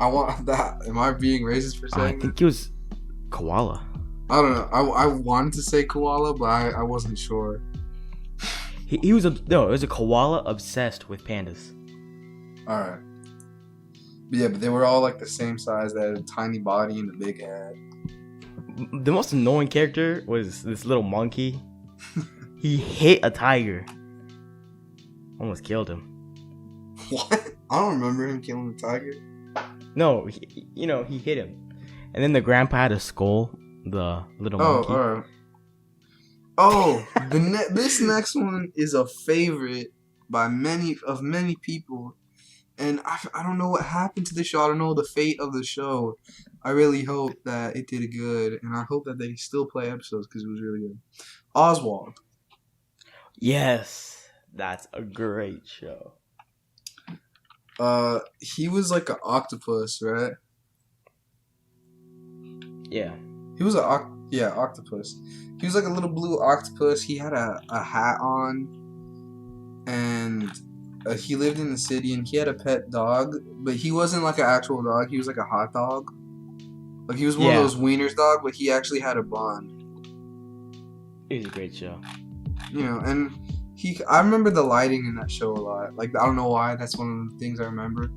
Speaker 1: I want that. Am I being racist for
Speaker 2: I
Speaker 1: saying
Speaker 2: think it was koala.
Speaker 1: I don't know. I wanted to say koala, but I wasn't sure.
Speaker 2: He was it was a koala obsessed with pandas.
Speaker 1: All right. But yeah, but they were all like the same size. They had a tiny body and a big head.
Speaker 2: The most annoying character was this little monkey. He hit a tiger. Almost killed him.
Speaker 1: What? I don't remember him killing the tiger.
Speaker 2: No, he hit him. And then the grandpa had a skull, the little monkey.
Speaker 1: Oh, all right. Oh, this next one is a favorite by many people. And I don't know what happened to the show. I don't know the fate of the show. I really hope that it did good. And I hope that they still play episodes because it was really good. Oswald.
Speaker 2: Yes, that's a great show.
Speaker 1: He was like an octopus, right?
Speaker 2: Yeah.
Speaker 1: He was octopus. He was like a little blue octopus. He had a hat on. And he lived in the city, and he had a pet dog, but he wasn't like an actual dog. He was like a hot dog. Like he was one of those wieners dog, but he actually had a bun.
Speaker 2: It was a great show.
Speaker 1: And I remember the lighting in that show a lot. Like I don't know why. That's one of the things I remember.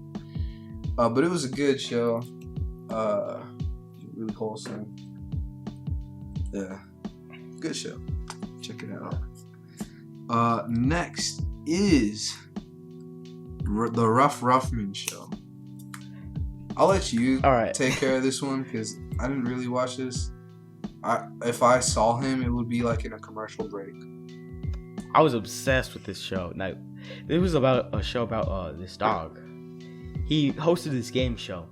Speaker 1: But it was a good show. Really wholesome. Yeah, good show. Check it out. Next is the Rough Ruffman show. I'll let you take care of this one because I didn't really watch this. If I saw him, it would be like in a commercial break.
Speaker 2: I was obsessed with this show. Now, it was about a show about this dog. He hosted this game show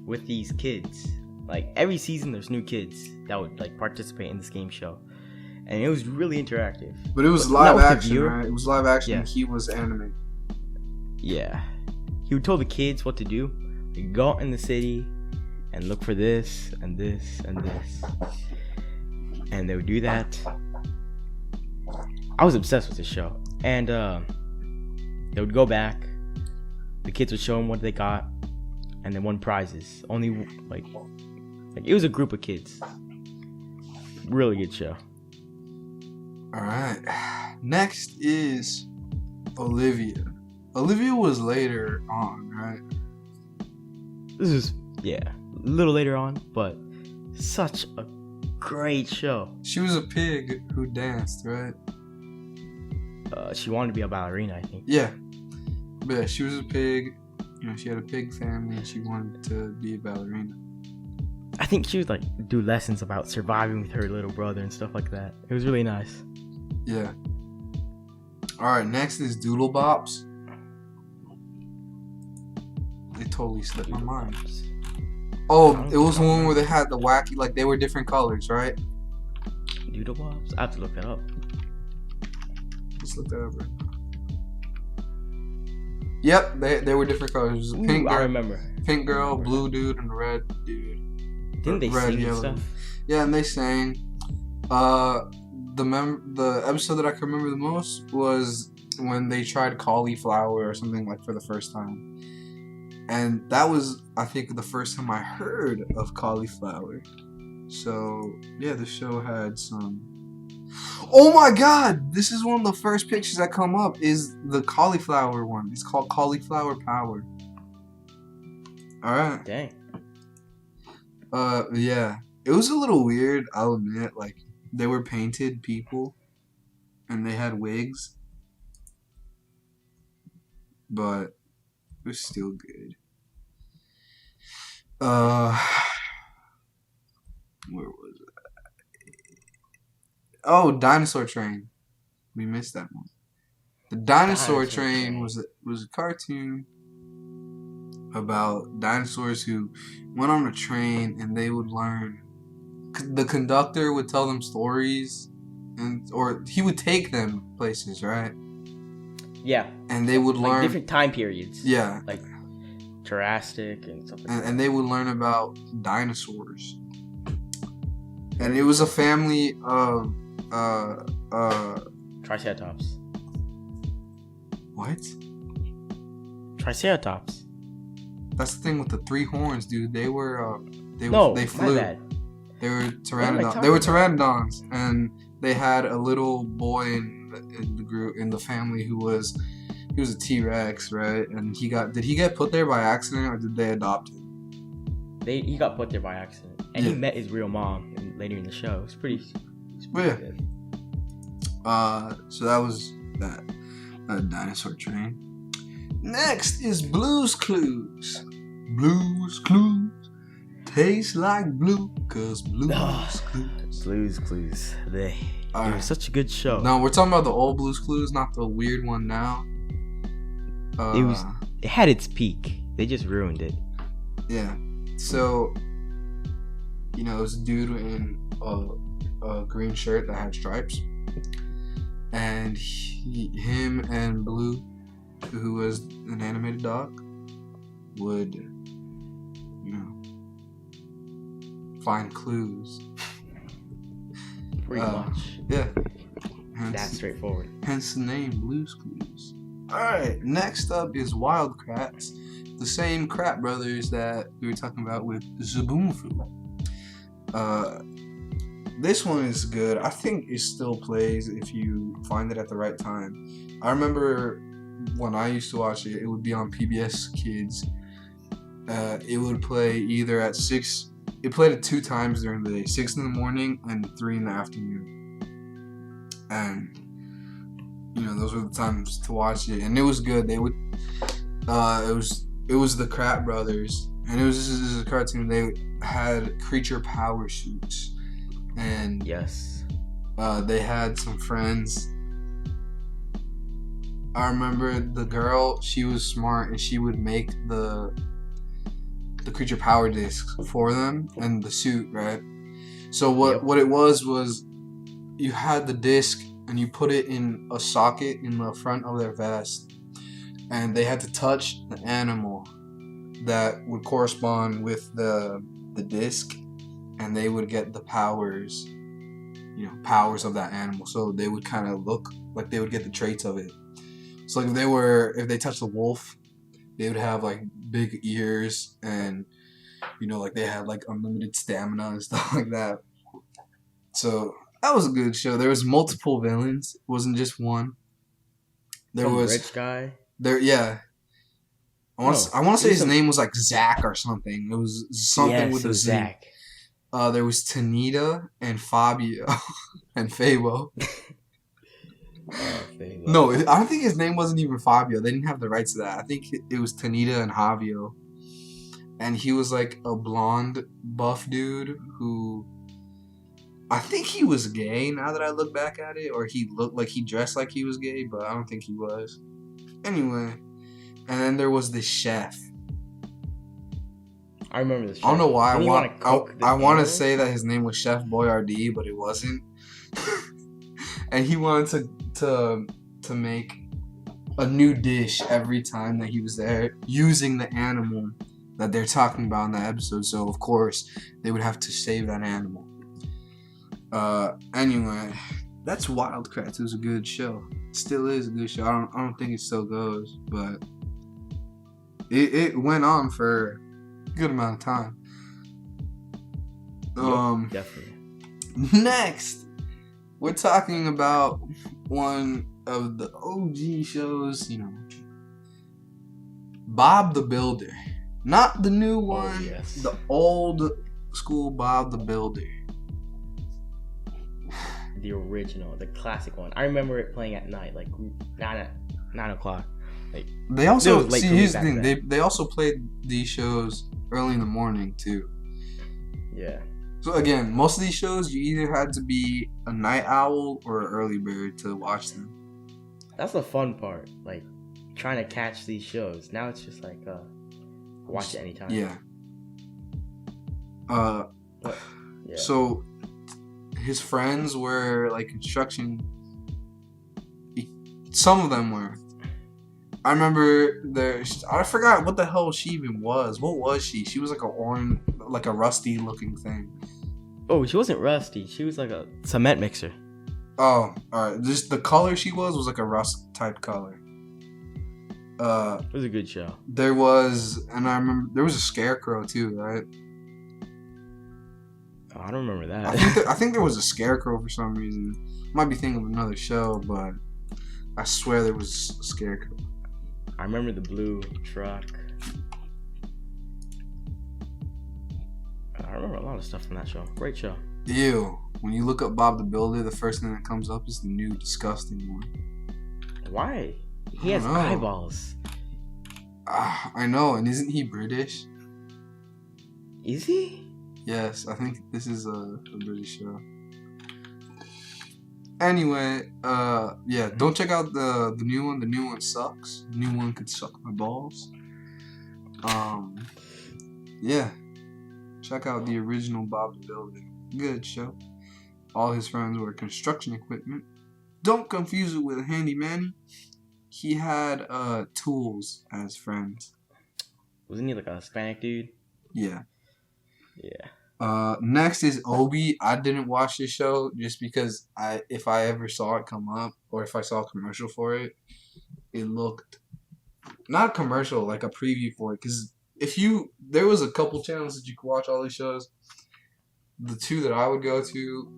Speaker 2: with these kids. Like every season, there's new kids that would like participate in this game show, and it was really interactive.
Speaker 1: But it was live action, right? It was live action. Yeah. He was animated.
Speaker 2: Yeah, he would tell the kids what to do. They go out in the city and look for this and this and this, and they would do that. I was obsessed with this show, and they would go back. The kids would show them what they got, and they won prizes. Only like it was a group of kids. Really good show.
Speaker 1: All right. Next is Olivia. Olivia was later on, right?
Speaker 2: This is a little later on, but such a great show.
Speaker 1: She was a pig who danced, right?
Speaker 2: She wanted to be a ballerina, I think.
Speaker 1: Yeah. But yeah, she was a pig. She had a pig family and she wanted to be a ballerina.
Speaker 2: I think she would like do lessons about surviving with her little brother and stuff like that. It was really nice.
Speaker 1: Yeah. Alright, next is Doodle Bops. They totally slipped my mind. Oh, it was one where they had the wacky, like they were different colors, right?
Speaker 2: Doodle Bops? I have to look that up.
Speaker 1: Let's look that up right now. Yep, they were different colors. It was a pink girl,
Speaker 2: I remember.
Speaker 1: Pink girl, blue dude, and red dude.
Speaker 2: Didn't they sing and stuff?
Speaker 1: Yeah, and they sang. The episode that I can remember the most was when they tried cauliflower or something like for the first time. And that was, I think, the first time I heard of cauliflower. So, yeah, the show had some... Oh my god! This is one of the first pictures that come up, is the cauliflower one. It's called Cauliflower Power. Alright.
Speaker 2: Dang.
Speaker 1: Yeah. It was a little weird, I'll admit. Like, they were painted people. And they had wigs. But it was still good. Where was it? Oh, Dinosaur Train. We missed that one. The Dinosaur Train was a cartoon about dinosaurs who went on a train and they would learn. The conductor would tell them stories, or he would take them places, right?
Speaker 2: Yeah.
Speaker 1: And they would learn
Speaker 2: different time periods.
Speaker 1: Yeah.
Speaker 2: Like Jurassic and stuff like that.
Speaker 1: And they would learn about dinosaurs. And it was a family of
Speaker 2: Triceratops.
Speaker 1: What?
Speaker 2: Triceratops.
Speaker 1: That's the thing with the 3 horns, dude. They were they
Speaker 2: My
Speaker 1: flew.
Speaker 2: bad.
Speaker 1: They were
Speaker 2: am I
Speaker 1: pteranodons. They were
Speaker 2: talking about?
Speaker 1: pteranodons, and they had a little boy in the group in the family who was he was a T-Rex, right? And did he get put there by accident or did they adopt him?
Speaker 2: He got put there by accident, and he
Speaker 1: Yeah.
Speaker 2: met his real mom later in the show. It's pretty
Speaker 1: Yeah.
Speaker 2: good.
Speaker 1: So that was that dinosaur train. Next is Blue's Clues. Blue's Clues taste like blue, cause Blue's Clues.
Speaker 2: Blue's Clues. It
Speaker 1: Alright.
Speaker 2: was such a good show.
Speaker 1: No, we're talking about the old Blue's Clues, not the weird one now.
Speaker 2: It had its peak. They just ruined it.
Speaker 1: Yeah. So, it was a dude in a green shirt that had stripes, and him and Blue, who was an animated dog, would, find clues.
Speaker 2: Pretty much.
Speaker 1: Yeah.
Speaker 2: That's straightforward.
Speaker 1: Hence the name Blue's Clues. Alright, next up is Wild Kratts. The same Kratt brothers that we were talking about with Zaboomafoo. This one is good. I think it still plays if you find it at the right time. I remember when I used to watch it, it would be on PBS Kids. It would play either at 6. It played it 2 times during the day, 6 in the morning and 3 in the afternoon. And those were the times to watch it, and it was good. They would, it was the Kratt brothers, and this is a cartoon. They had creature power suits, and
Speaker 2: Yes.
Speaker 1: they had some friends. I remember the girl. She was smart, and she would make the creature power discs for them and the suit, right? So what it was you had the disc and you put it in a socket in the front of their vest, and they had to touch the animal that would correspond with the disc, and they would get the powers of that animal. So they would kind of look like they would get the traits of it. So like if they touched the wolf, they would have like big ears, and like they had like unlimited stamina and stuff like that. So that was a good show. There was multiple villains. It wasn't just one. There
Speaker 2: Some
Speaker 1: was
Speaker 2: rich guy.
Speaker 1: yeah. I want to say his name was like Zach or something. It was something with a Z.
Speaker 2: Zach.
Speaker 1: There was Tanita and Fabio and Fabo.
Speaker 2: Fabo.
Speaker 1: No, I don't think his name wasn't even Fabio. They didn't have the rights to that. I think it was Tanita and Javio. And he was like a blonde, buff dude who, I think he was gay now that I look back at it, or he looked like he dressed like he was gay, but I don't think he was. Anyway, and then there was the chef.
Speaker 2: I remember this.
Speaker 1: I don't know why I want to
Speaker 2: to
Speaker 1: say that his name was Chef Boyardee, but it wasn't. And he wanted to make a new dish every time that he was there, using the animal that they're talking about in that episode. So of course they would have to save that animal. Anyway, that's Wild Kratts. It was a good show. It still is a good show. I don't think it still goes, but it went on for a good amount of time.
Speaker 2: Definitely.
Speaker 1: Next, we're talking about one of the OG shows, Bob the Builder. Not the new one,
Speaker 2: yes.
Speaker 1: The old school Bob the Builder.
Speaker 2: The original, the classic one. I remember it playing at night, like 9 o'clock. Like,
Speaker 1: They also
Speaker 2: it was late
Speaker 1: see
Speaker 2: for me
Speaker 1: here's the
Speaker 2: back
Speaker 1: thing.
Speaker 2: then.
Speaker 1: They also played these shows early in the morning too.
Speaker 2: yeah.
Speaker 1: So again, most of these shows you either had to be a night owl or an early bird to watch them.
Speaker 2: That's the fun part, like trying to catch these shows. Now it's just like watch it anytime.
Speaker 1: Yeah.
Speaker 2: Yeah.
Speaker 1: So his friends were like construction. Some of them were. I remember I forgot what the hell she even was. What was she? She was like a orange, like a rusty looking thing.
Speaker 2: Oh, she wasn't rusty. She was like a cement mixer.
Speaker 1: Oh, all right. Just the color she was like a rust type color.
Speaker 2: It was a good show.
Speaker 1: There was, and I remember there was a scarecrow too, right?
Speaker 2: Oh, I don't remember that.
Speaker 1: I think there was a scarecrow for some reason. Might be thinking of another show, but I swear there was a scarecrow.
Speaker 2: I remember the blue truck. I remember a lot of stuff from that show. Great show.
Speaker 1: Ew. When you look up Bob the Builder, the first thing that comes up is the new disgusting one.
Speaker 2: Why? He has
Speaker 1: I don't know.
Speaker 2: eyeballs.
Speaker 1: I know, and isn't he British?
Speaker 2: Is he?
Speaker 1: Yes, I think this is a British show. Anyway, yeah, don't check out the new one. The new one sucks. The new one could suck my balls. Yeah, check out the original Bob the Builder. Good show. All his friends were construction equipment. Don't confuse it with Handy Manny. He had tools as friends.
Speaker 2: Wasn't he like a Hispanic dude?
Speaker 1: Yeah.
Speaker 2: Yeah.
Speaker 1: Next is Obi. I didn't watch this show just because if I ever saw it come up or if I saw a commercial for it, it looked not a commercial, like a preview for it. Because there was a couple channels that you could watch all these shows. The two that I would go to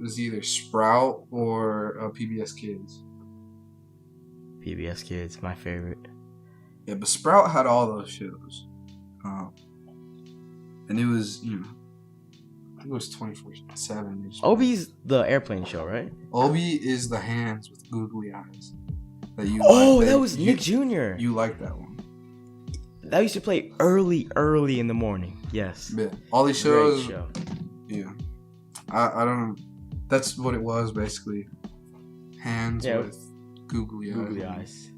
Speaker 1: was either Sprout or PBS Kids.
Speaker 2: PBS Kids, my favorite.
Speaker 1: Yeah, but Sprout had all those shows. And it was, I think it was 24/7.
Speaker 2: Obi's the airplane show, right?
Speaker 1: Obi is the hands with googly eyes.
Speaker 2: That was Nick Jr.
Speaker 1: You like that one.
Speaker 2: That used to play early in the morning. Yes.
Speaker 1: Yeah. All these shows.
Speaker 2: Great show.
Speaker 1: Yeah. I don't know. That's what it was, basically. Hands with googly eyes.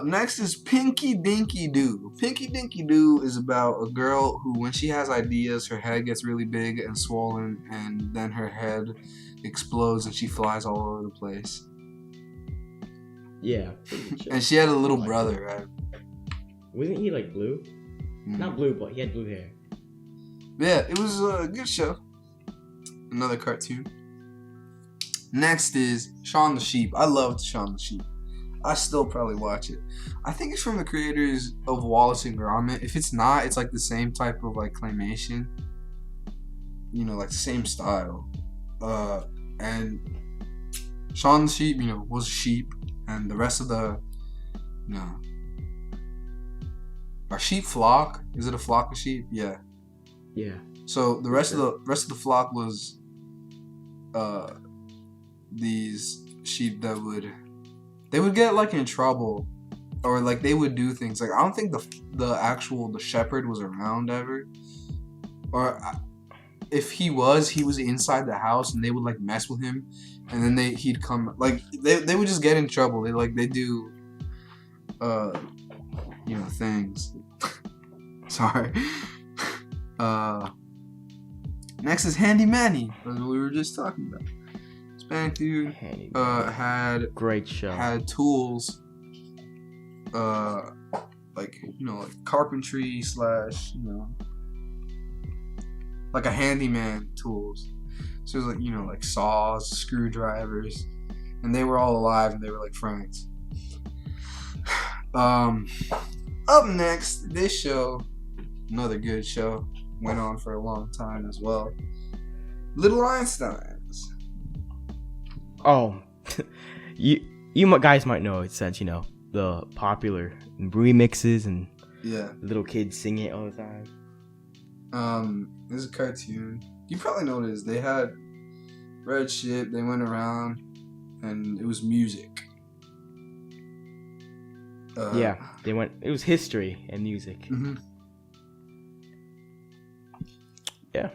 Speaker 1: Next is Pinky Dinky Doo. Pinky Dinky Doo is about a girl who, when she has ideas, her head gets really big and swollen, and then her head explodes and she flies all over the place.
Speaker 2: Yeah.
Speaker 1: And she had a little brother, right?
Speaker 2: Wasn't he like blue? Not blue, but he had blue hair.
Speaker 1: Yeah, it was a good show. Another cartoon. Next is Shaun the Sheep. I loved Shaun the Sheep. I still probably watch it. I think it's from the creators of Wallace and Gromit. If it's not, it's like the same type of like claymation. Like the same style. And Shaun the Sheep, was a sheep, and the rest of the, our sheep flock. Is it a flock of sheep? Yeah.
Speaker 2: Yeah.
Speaker 1: So the rest of the flock was, these sheep that would get like in trouble, or like they would do things like I don't think the shepherd was around ever, or if he was inside the house and they would like mess with him, and then he'd come like they would just get in trouble. They do things. Sorry. Next is Handy Manny, as we were just talking about. Hispanic dude had
Speaker 2: great show.
Speaker 1: Had tools, like carpentry / like a handyman tools. So it was like saws, screwdrivers, and they were all alive and they were like friends. Up next, this show, another good show, went on for a long time as well. Little Einsteins.
Speaker 2: Oh, you guys might know it since the popular remixes and little kids sing it all the time.
Speaker 1: This is a cartoon. You probably know what it is. They had red shit. They went around, and it was music.
Speaker 2: They went. It was history and music.
Speaker 1: Mm-hmm.
Speaker 2: Yeah,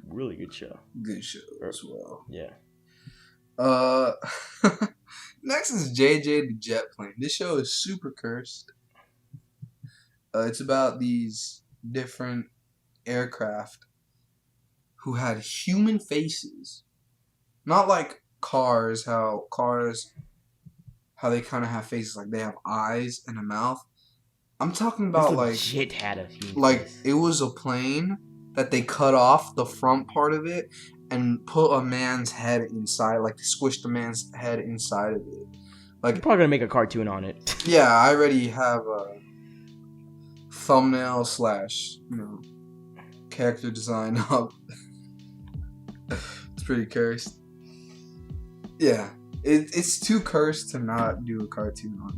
Speaker 2: really good show.
Speaker 1: Good show as well.
Speaker 2: Yeah.
Speaker 1: Next is JJ the Jet Plane. This show is super cursed. It's about these different aircraft who had human faces. Not like cars, how they kind of have faces, like they have eyes and a mouth. I'm talking about
Speaker 2: legit had a human
Speaker 1: like
Speaker 2: face.
Speaker 1: It was a plane that they cut off the front part of it, and put a man's head inside, like squish the man's head inside of it.
Speaker 2: I'm probably gonna make a cartoon on it.
Speaker 1: Yeah, I already have a thumbnail / character design up. It's pretty cursed. Yeah, it's too cursed to not do a cartoon on it.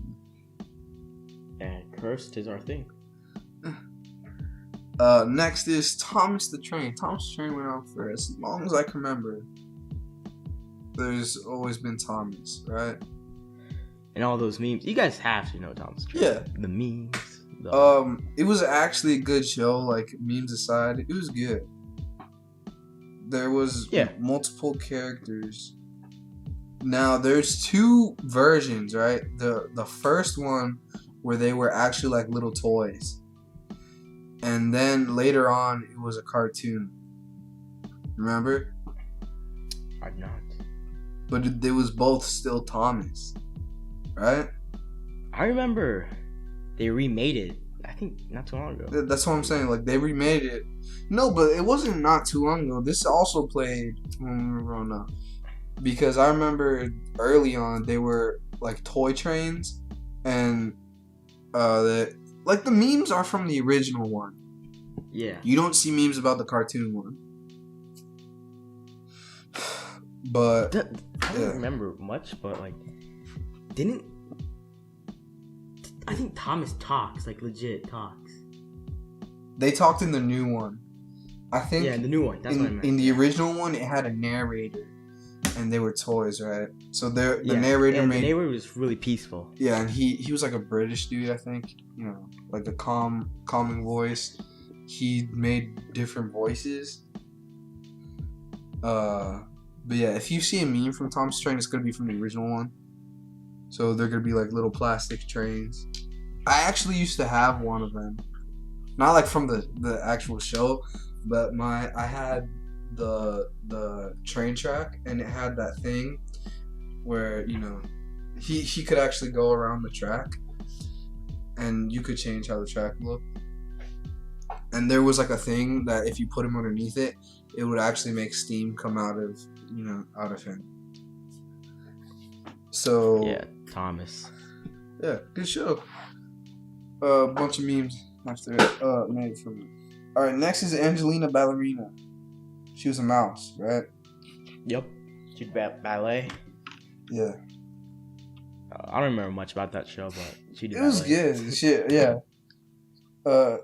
Speaker 2: And cursed is our thing.
Speaker 1: Next is Thomas the Train. Thomas the Train went on for as long as I can remember. There's always been Thomas, right?
Speaker 2: And all those memes. You guys have to know Thomas the Train.
Speaker 1: Yeah.
Speaker 2: The memes.
Speaker 1: It was actually a good show, like memes aside. It was good. There was multiple characters. Now there's 2 versions, right? The first one where they were actually like little toys. And then later on it was a cartoon. Remember?
Speaker 2: I do not.
Speaker 1: But it was both still Thomas. Right?
Speaker 2: I remember they remade it. I think not too long ago.
Speaker 1: That's what I'm saying. Like they remade it. No, but it wasn't not too long ago. This also played when we were growing up. Because I remember early on they were like toy trains, and the memes are from the original one.
Speaker 2: Yeah.
Speaker 1: You don't see memes about the cartoon one. But
Speaker 2: I don't remember much, but like, I think Thomas talks, like legit talks.
Speaker 1: They talked in the new one. I think.
Speaker 2: Yeah, in the new one. That's what I meant.
Speaker 1: In the original one, it had a narrator, and they were toys, right? So the narrator
Speaker 2: and
Speaker 1: made.
Speaker 2: The narrator was really peaceful.
Speaker 1: Yeah, and he was like a British dude, I think. Like a calming voice. He made different voices. But yeah, if you see a meme from Thomas Train, it's gonna be from the original one. So they're gonna be like little plastic trains. I actually used to have one of them, not like from the actual show, but I had the train track, and it had that thing where he could actually go around the track, and you could change how the track looked. And there was like a thing that if you put him underneath it, it would actually make steam come out of him. So
Speaker 2: yeah, Thomas.
Speaker 1: Yeah, good show. A bunch of memes after it made from it. All right, next is Angelina Ballerina. She was a mouse, right?
Speaker 2: Yep. She did ballet.
Speaker 1: Yeah.
Speaker 2: I don't remember much about that show, but she did.
Speaker 1: It was good. Shit, yeah. I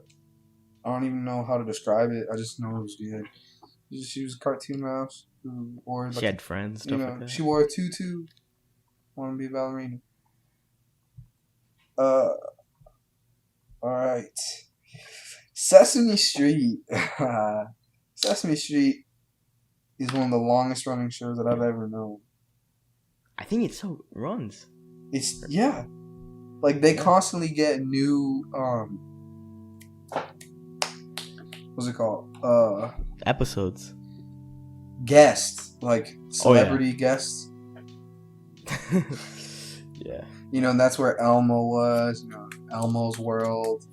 Speaker 1: don't even know how to describe it. I just know it was good. She was a cartoon mouse who wore.
Speaker 2: She had friends, stuff like that.
Speaker 1: She wore a tutu. Want to be a ballerina. All right. Sesame Street. Sesame Street is one of the longest running shows that I've ever known.
Speaker 2: I think it still runs.
Speaker 1: It's like they constantly get new what's it called?
Speaker 2: Episodes.
Speaker 1: Guests, like celebrity guests.
Speaker 2: Yeah.
Speaker 1: And that's where Elmo was. Elmo's World.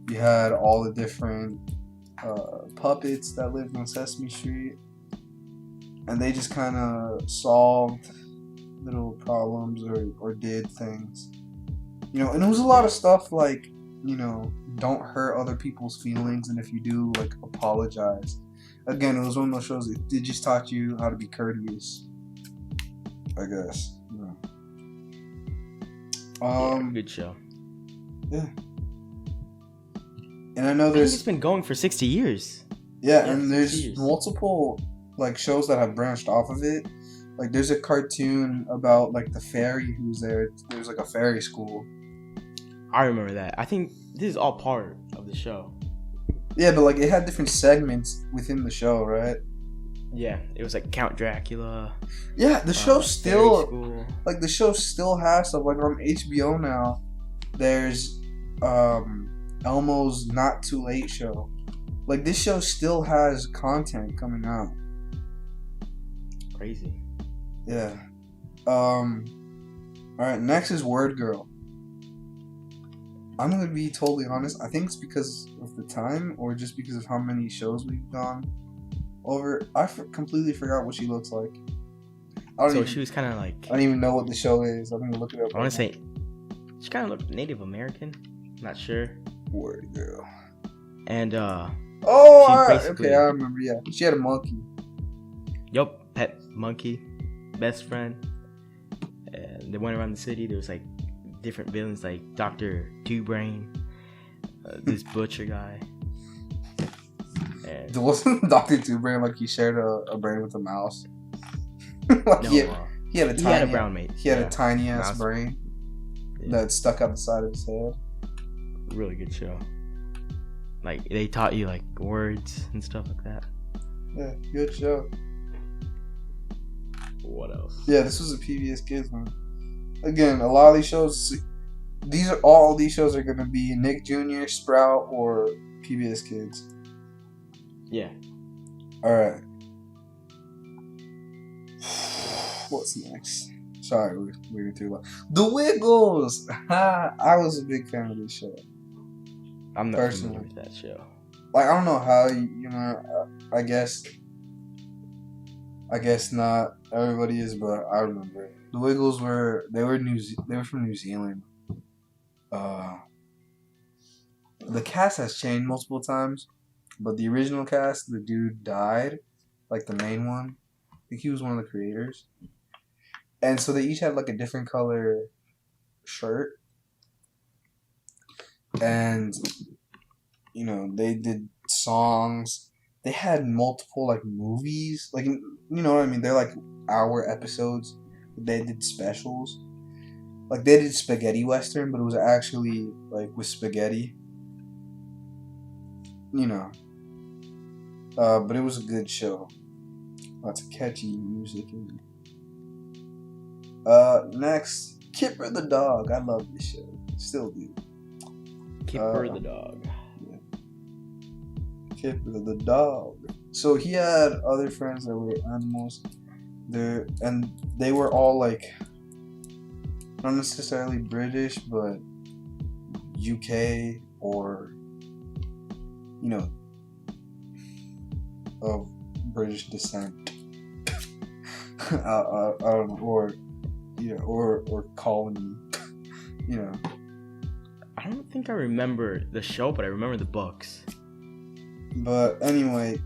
Speaker 1: You had all the different puppets that lived on Sesame Street, and they just kind of solved little problems or did things. And it was a lot of stuff like, don't hurt other people's feelings, and if you do, like, apologize. Again, it was one of those shows that it just taught you how to be courteous, I guess.
Speaker 2: Good show.
Speaker 1: Yeah. And I know there's...
Speaker 2: it's been going for 60 years.
Speaker 1: Yeah, and there's multiple, like, shows that have branched off of it. Like, there's a cartoon about, like, the fairy who's there. There's, like, a fairy school.
Speaker 2: I remember that. I think this is all part of the show.
Speaker 1: Yeah, but, like, it had different segments within the show, right?
Speaker 2: Yeah, it was, like, Count Dracula.
Speaker 1: Yeah, the show still... Like, the show still has stuff. Like, on HBO now, there's Elmo's Not Too Late show. Like, this show still has content coming out.
Speaker 2: Crazy.
Speaker 1: Yeah. Alright, next is Word Girl. I'm gonna be totally honest. I think it's because of the time, or just because of how many shows we've done. completely forgot what she looks like. I don't
Speaker 2: So
Speaker 1: even.
Speaker 2: she was kind of like,
Speaker 1: I don't even know what the show is. I'm gonna look it up.
Speaker 2: I want to say, she kind of looked Native American. Not sure.
Speaker 1: Word girl.
Speaker 2: And
Speaker 1: Oh,
Speaker 2: She
Speaker 1: alright.
Speaker 2: basically-
Speaker 1: Okay, I remember. Yeah, she had a monkey.
Speaker 2: yup, pet monkey, best friend. And they went around the city. There was like different villains, like Doctor Two Brain, this butcher guy. And
Speaker 1: Wasn't Dr. Two Brain like he shared a brain with a mouse? Like
Speaker 2: no,
Speaker 1: he had a
Speaker 2: he
Speaker 1: tiny,
Speaker 2: had a brown mate.
Speaker 1: He had
Speaker 2: Yeah,
Speaker 1: a tiny ass
Speaker 2: mouse.
Speaker 1: brain
Speaker 2: Yeah.
Speaker 1: that stuck out the side of his head.
Speaker 2: Really good show. Like they taught you like words and stuff like that.
Speaker 1: Yeah, good show.
Speaker 2: What else?
Speaker 1: Yeah, this was a PBS Kids one. Again, a lot of these shows. All these shows are gonna be Nick Jr., Sprout, or PBS Kids.
Speaker 2: Yeah.
Speaker 1: All right. What's next? Sorry, we're too long. The Wiggles. I was a big fan of this show.
Speaker 2: I'm not
Speaker 1: Personally.
Speaker 2: familiar with that show.
Speaker 1: Like I don't know how you know. I guess not everybody is, but I remember it. The Wiggles were from New Zealand. The cast has changed multiple times, but the original cast, the dude died, like the main one. I think he was one of the creators, and so they each had like a different color shirt, and you know they did songs. They had multiple like movies, like you know what I mean. They're like hour episodes. They did specials, like they did spaghetti western, but it was actually like with spaghetti. You know, but it was a good show. Lots of catchy music. Next, Kipper the dog. I love this show. Still do.
Speaker 2: Kipper the dog.
Speaker 1: Kipper the dog. So he had other friends that were animals. And they were all like not necessarily British, but UK or you know of British descent. I don't know, or or colony. You know.
Speaker 2: I don't think I remember the show, but I remember the books.
Speaker 1: But anyway,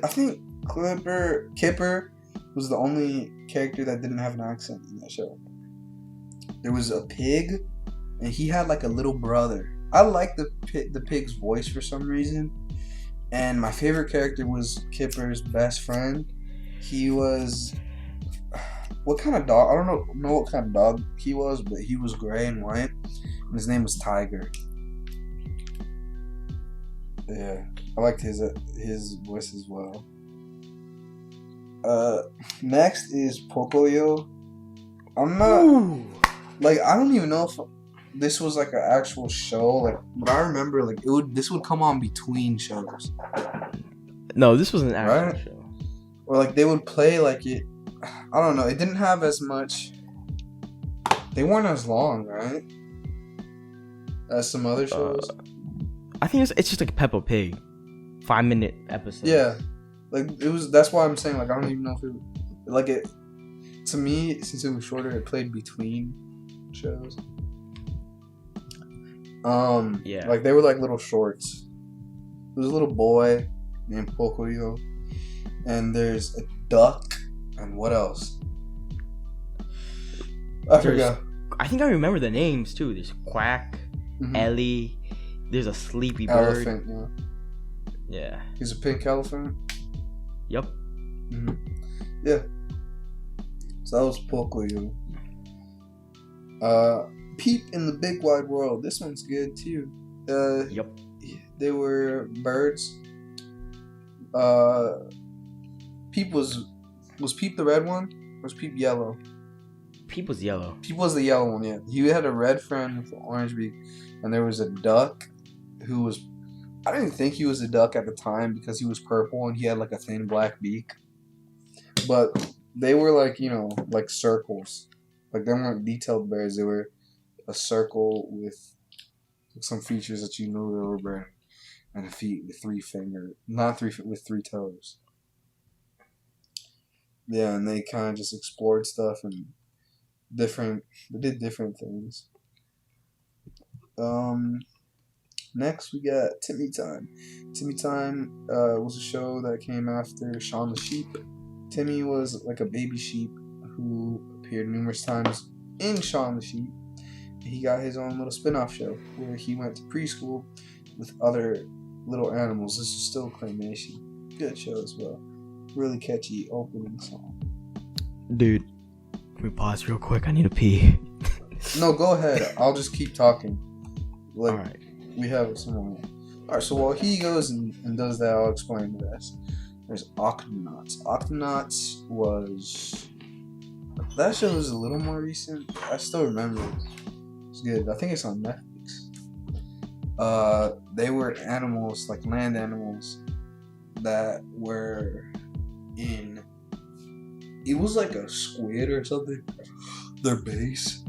Speaker 1: I think Kipper was the only character that didn't have an accent in that show. There was a pig, and he had like a little brother. I liked the pig's voice for some reason, and my favorite character was Kipper's best friend. He was what kind of dog? I don't know what kind of dog he was, but he was gray and white. And his name was Tiger. Yeah, I liked his voice as well. Next is Pocoyo. I'm not like I don't even know if this was like an actual show, like, but I remember like this would come on between shows,
Speaker 2: No, this was an actual
Speaker 1: Right?
Speaker 2: show.
Speaker 1: or like they would play like it. I don't know. It didn't have as much. They weren't as long, right? As some other shows.
Speaker 2: I think it's just like Peppa Pig, 5-minute episode.
Speaker 1: Yeah, like it was. That's why I'm saying like I don't even know if it like it. To me, since it was shorter, it played between shows.
Speaker 2: Yeah.
Speaker 1: Like they were like little shorts. There's a little boy named Pocoyo, and there's a duck, and what else? I forgot.
Speaker 2: I think I remember the names too. There's Quack,
Speaker 1: Mhm.
Speaker 2: Ellie. There's a sleepy bird.
Speaker 1: Elephant, yeah.
Speaker 2: Yeah.
Speaker 1: He's a pink elephant.
Speaker 2: Yup.
Speaker 1: Mm-hmm. Yeah. So that was Pocoyo. Peep in the Big Wide World. This one's good too.
Speaker 2: Yup.
Speaker 1: They were birds. Peep was Peep the red one? Or was Peep yellow?
Speaker 2: Peep was yellow.
Speaker 1: Peep was the yellow one, yeah. He had a red friend with an orange beak, and there was a duck who was. I didn't think he was a duck at the time because he was purple and he had like a thin black beak. But they were like, like circles. Like they weren't detailed birds. They were a circle with some features that you knew they were bird, and a feet with 3 fingers, not 3 with 3 toes. Yeah, and they kind of just explored stuff and different. They did different things. Um, Next we got Timmy Time. Timmy Time was a show that came after Shaun the Sheep. Timmy was like a baby sheep who appeared numerous times in Shaun the Sheep. He got his own little spin-off show where he went to preschool with other little animals. This is still claymation. Good show as well. Really catchy opening song.
Speaker 2: Dude, can we pause real quick? I need to pee.
Speaker 1: No, go ahead. I'll just keep talking. Like,
Speaker 2: Alright.
Speaker 1: we have someone. Alright, so while he goes and does that, I'll explain the rest. There's Octonauts. Octonauts was... That show was a little more recent. I still remember it. It's good. I think it's on Netflix. They were animals, like land animals, that were in... It was like a squid or something. Their base.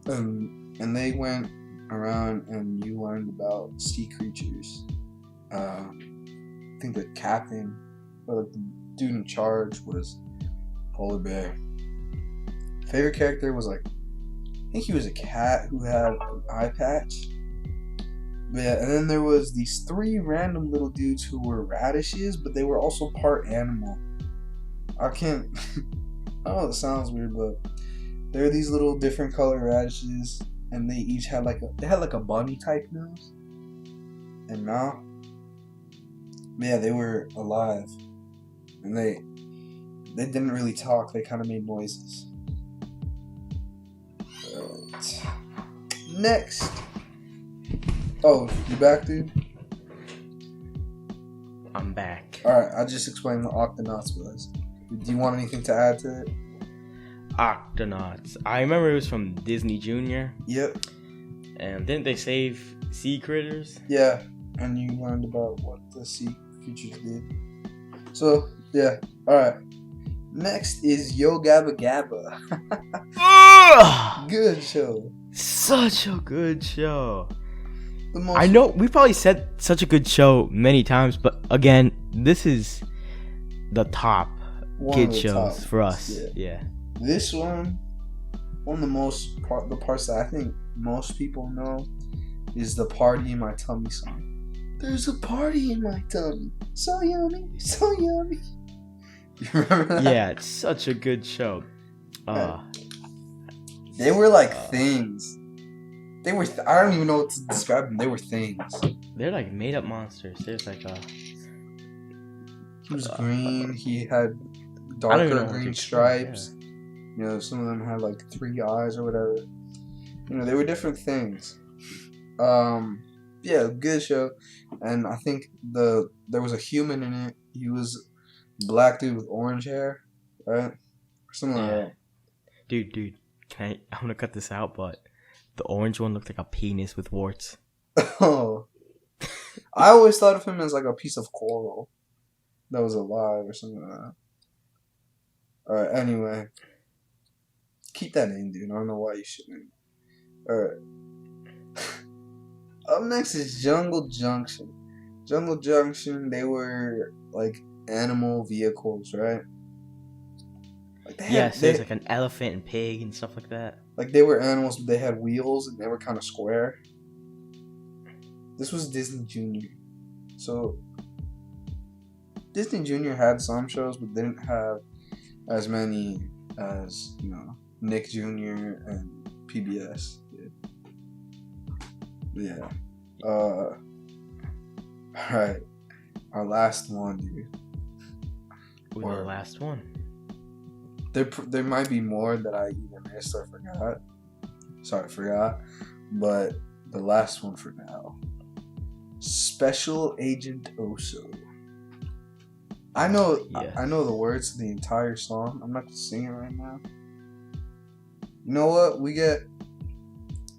Speaker 1: And they went around and you learned about sea creatures. I think the captain or like the dude in charge was polar bear. Favorite character was like, I think he was a cat who had an eye patch. But yeah, and then there was these 3 random little dudes who were radishes, but they were also part animal. I don't know if it sounds weird, but there are these little different color radishes, and they each had like a bunny type nose and mouth. Yeah, they were alive, and they didn't really talk. They kind of made noises. Right. Next. Oh, you back, dude?
Speaker 2: I'm back.
Speaker 1: All right, I just explained what Octonauts was. Do you want anything to add to it?
Speaker 2: Octonauts. I remember it was from Disney Junior.
Speaker 1: Yep.
Speaker 2: And didn't they save sea critters?
Speaker 1: Yeah, and you learned about what the sea creatures did. So, yeah. Alright. Next is Yo Gabba Gabba. Good show.
Speaker 2: Such a good show.
Speaker 1: The most
Speaker 2: I know we probably said such a good show many times, but again, this is the top
Speaker 1: one
Speaker 2: kid
Speaker 1: of the
Speaker 2: shows
Speaker 1: top
Speaker 2: for
Speaker 1: ones,
Speaker 2: us.
Speaker 1: yeah.
Speaker 2: Yeah.
Speaker 1: This one of the parts that I think most people know is the party in my tummy song. There's a party in my tummy. So yummy, so yummy. You remember that?
Speaker 2: Yeah, it's such a good show.
Speaker 1: They were like things. They were. I don't even know what to describe them. They were things.
Speaker 2: They're like made up monsters. There's like
Speaker 1: He was green. He had
Speaker 2: I don't even know
Speaker 1: darker
Speaker 2: what
Speaker 1: green
Speaker 2: to
Speaker 1: stripes. You know, some of them had like 3 eyes or whatever. You know, they were different things. Yeah, good show. And I think there was a human in it. He was a black dude with orange hair, right? Or something like that.
Speaker 2: Dude, I'm gonna cut this out, but the orange one looked like a penis with warts.
Speaker 1: Oh. I always thought of him as like a piece of coral that was alive or something like that. Alright, anyway. Keep that in, dude. I don't know why you shouldn't. Alright. Up next is Jungle Junction. Jungle Junction, they were like animal vehicles, right? Like
Speaker 2: There's like an elephant and pig and stuff like that.
Speaker 1: Like they were animals, but they had wheels and they were kind of square. This was Disney Junior. So Disney Junior had some shows, but they didn't have as many as, you know, Nick Jr. and PBS did. Yeah. Alright. Our last one, dude.
Speaker 2: The last one.
Speaker 1: There might be more that I either missed or forgot. Forgot. But the last one for now. Special Agent Oso. I know the words to the entire song. I'm not gonna sing it right now. You know what?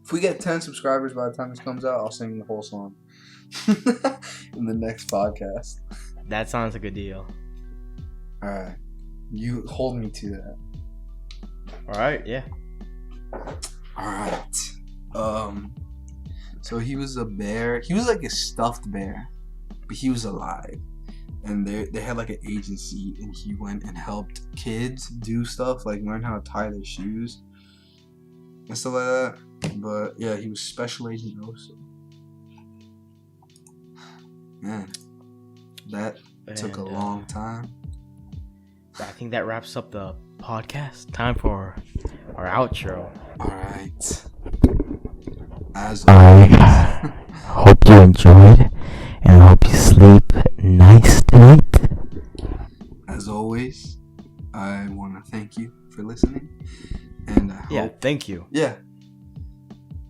Speaker 1: If we get 10 subscribers by the time this comes out, I'll sing the whole song in the next podcast.
Speaker 2: That sounds like a deal.
Speaker 1: Alright. You hold me to that.
Speaker 2: Alright, yeah.
Speaker 1: Alright. So he was a bear. He was like a stuffed bear, but he was alive. and they had like an agency, and he went and helped kids do stuff like learn how to tie their shoes and stuff like that. But yeah, he was Special Agent Oso. Man, that took a long time.
Speaker 2: I think that wraps up the podcast. Time for our outro.
Speaker 1: All right. As
Speaker 2: I hope you enjoyed, and I hope you sleep nice tonight.
Speaker 1: As always, I want to thank you for listening, and I hope,
Speaker 2: thank you.
Speaker 1: Yeah.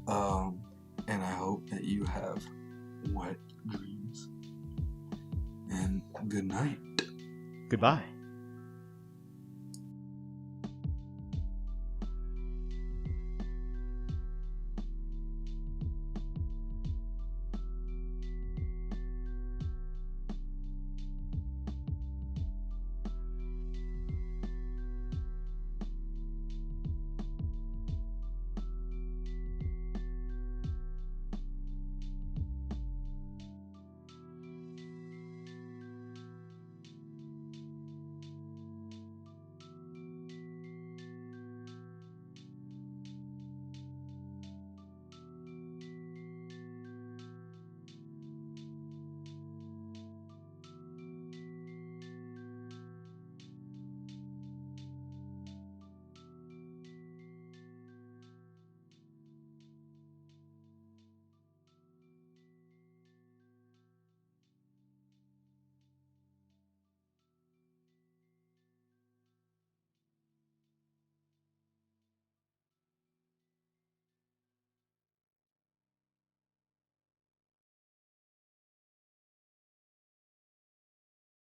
Speaker 1: And I hope that you have wet dreams. And good night.
Speaker 2: Goodbye.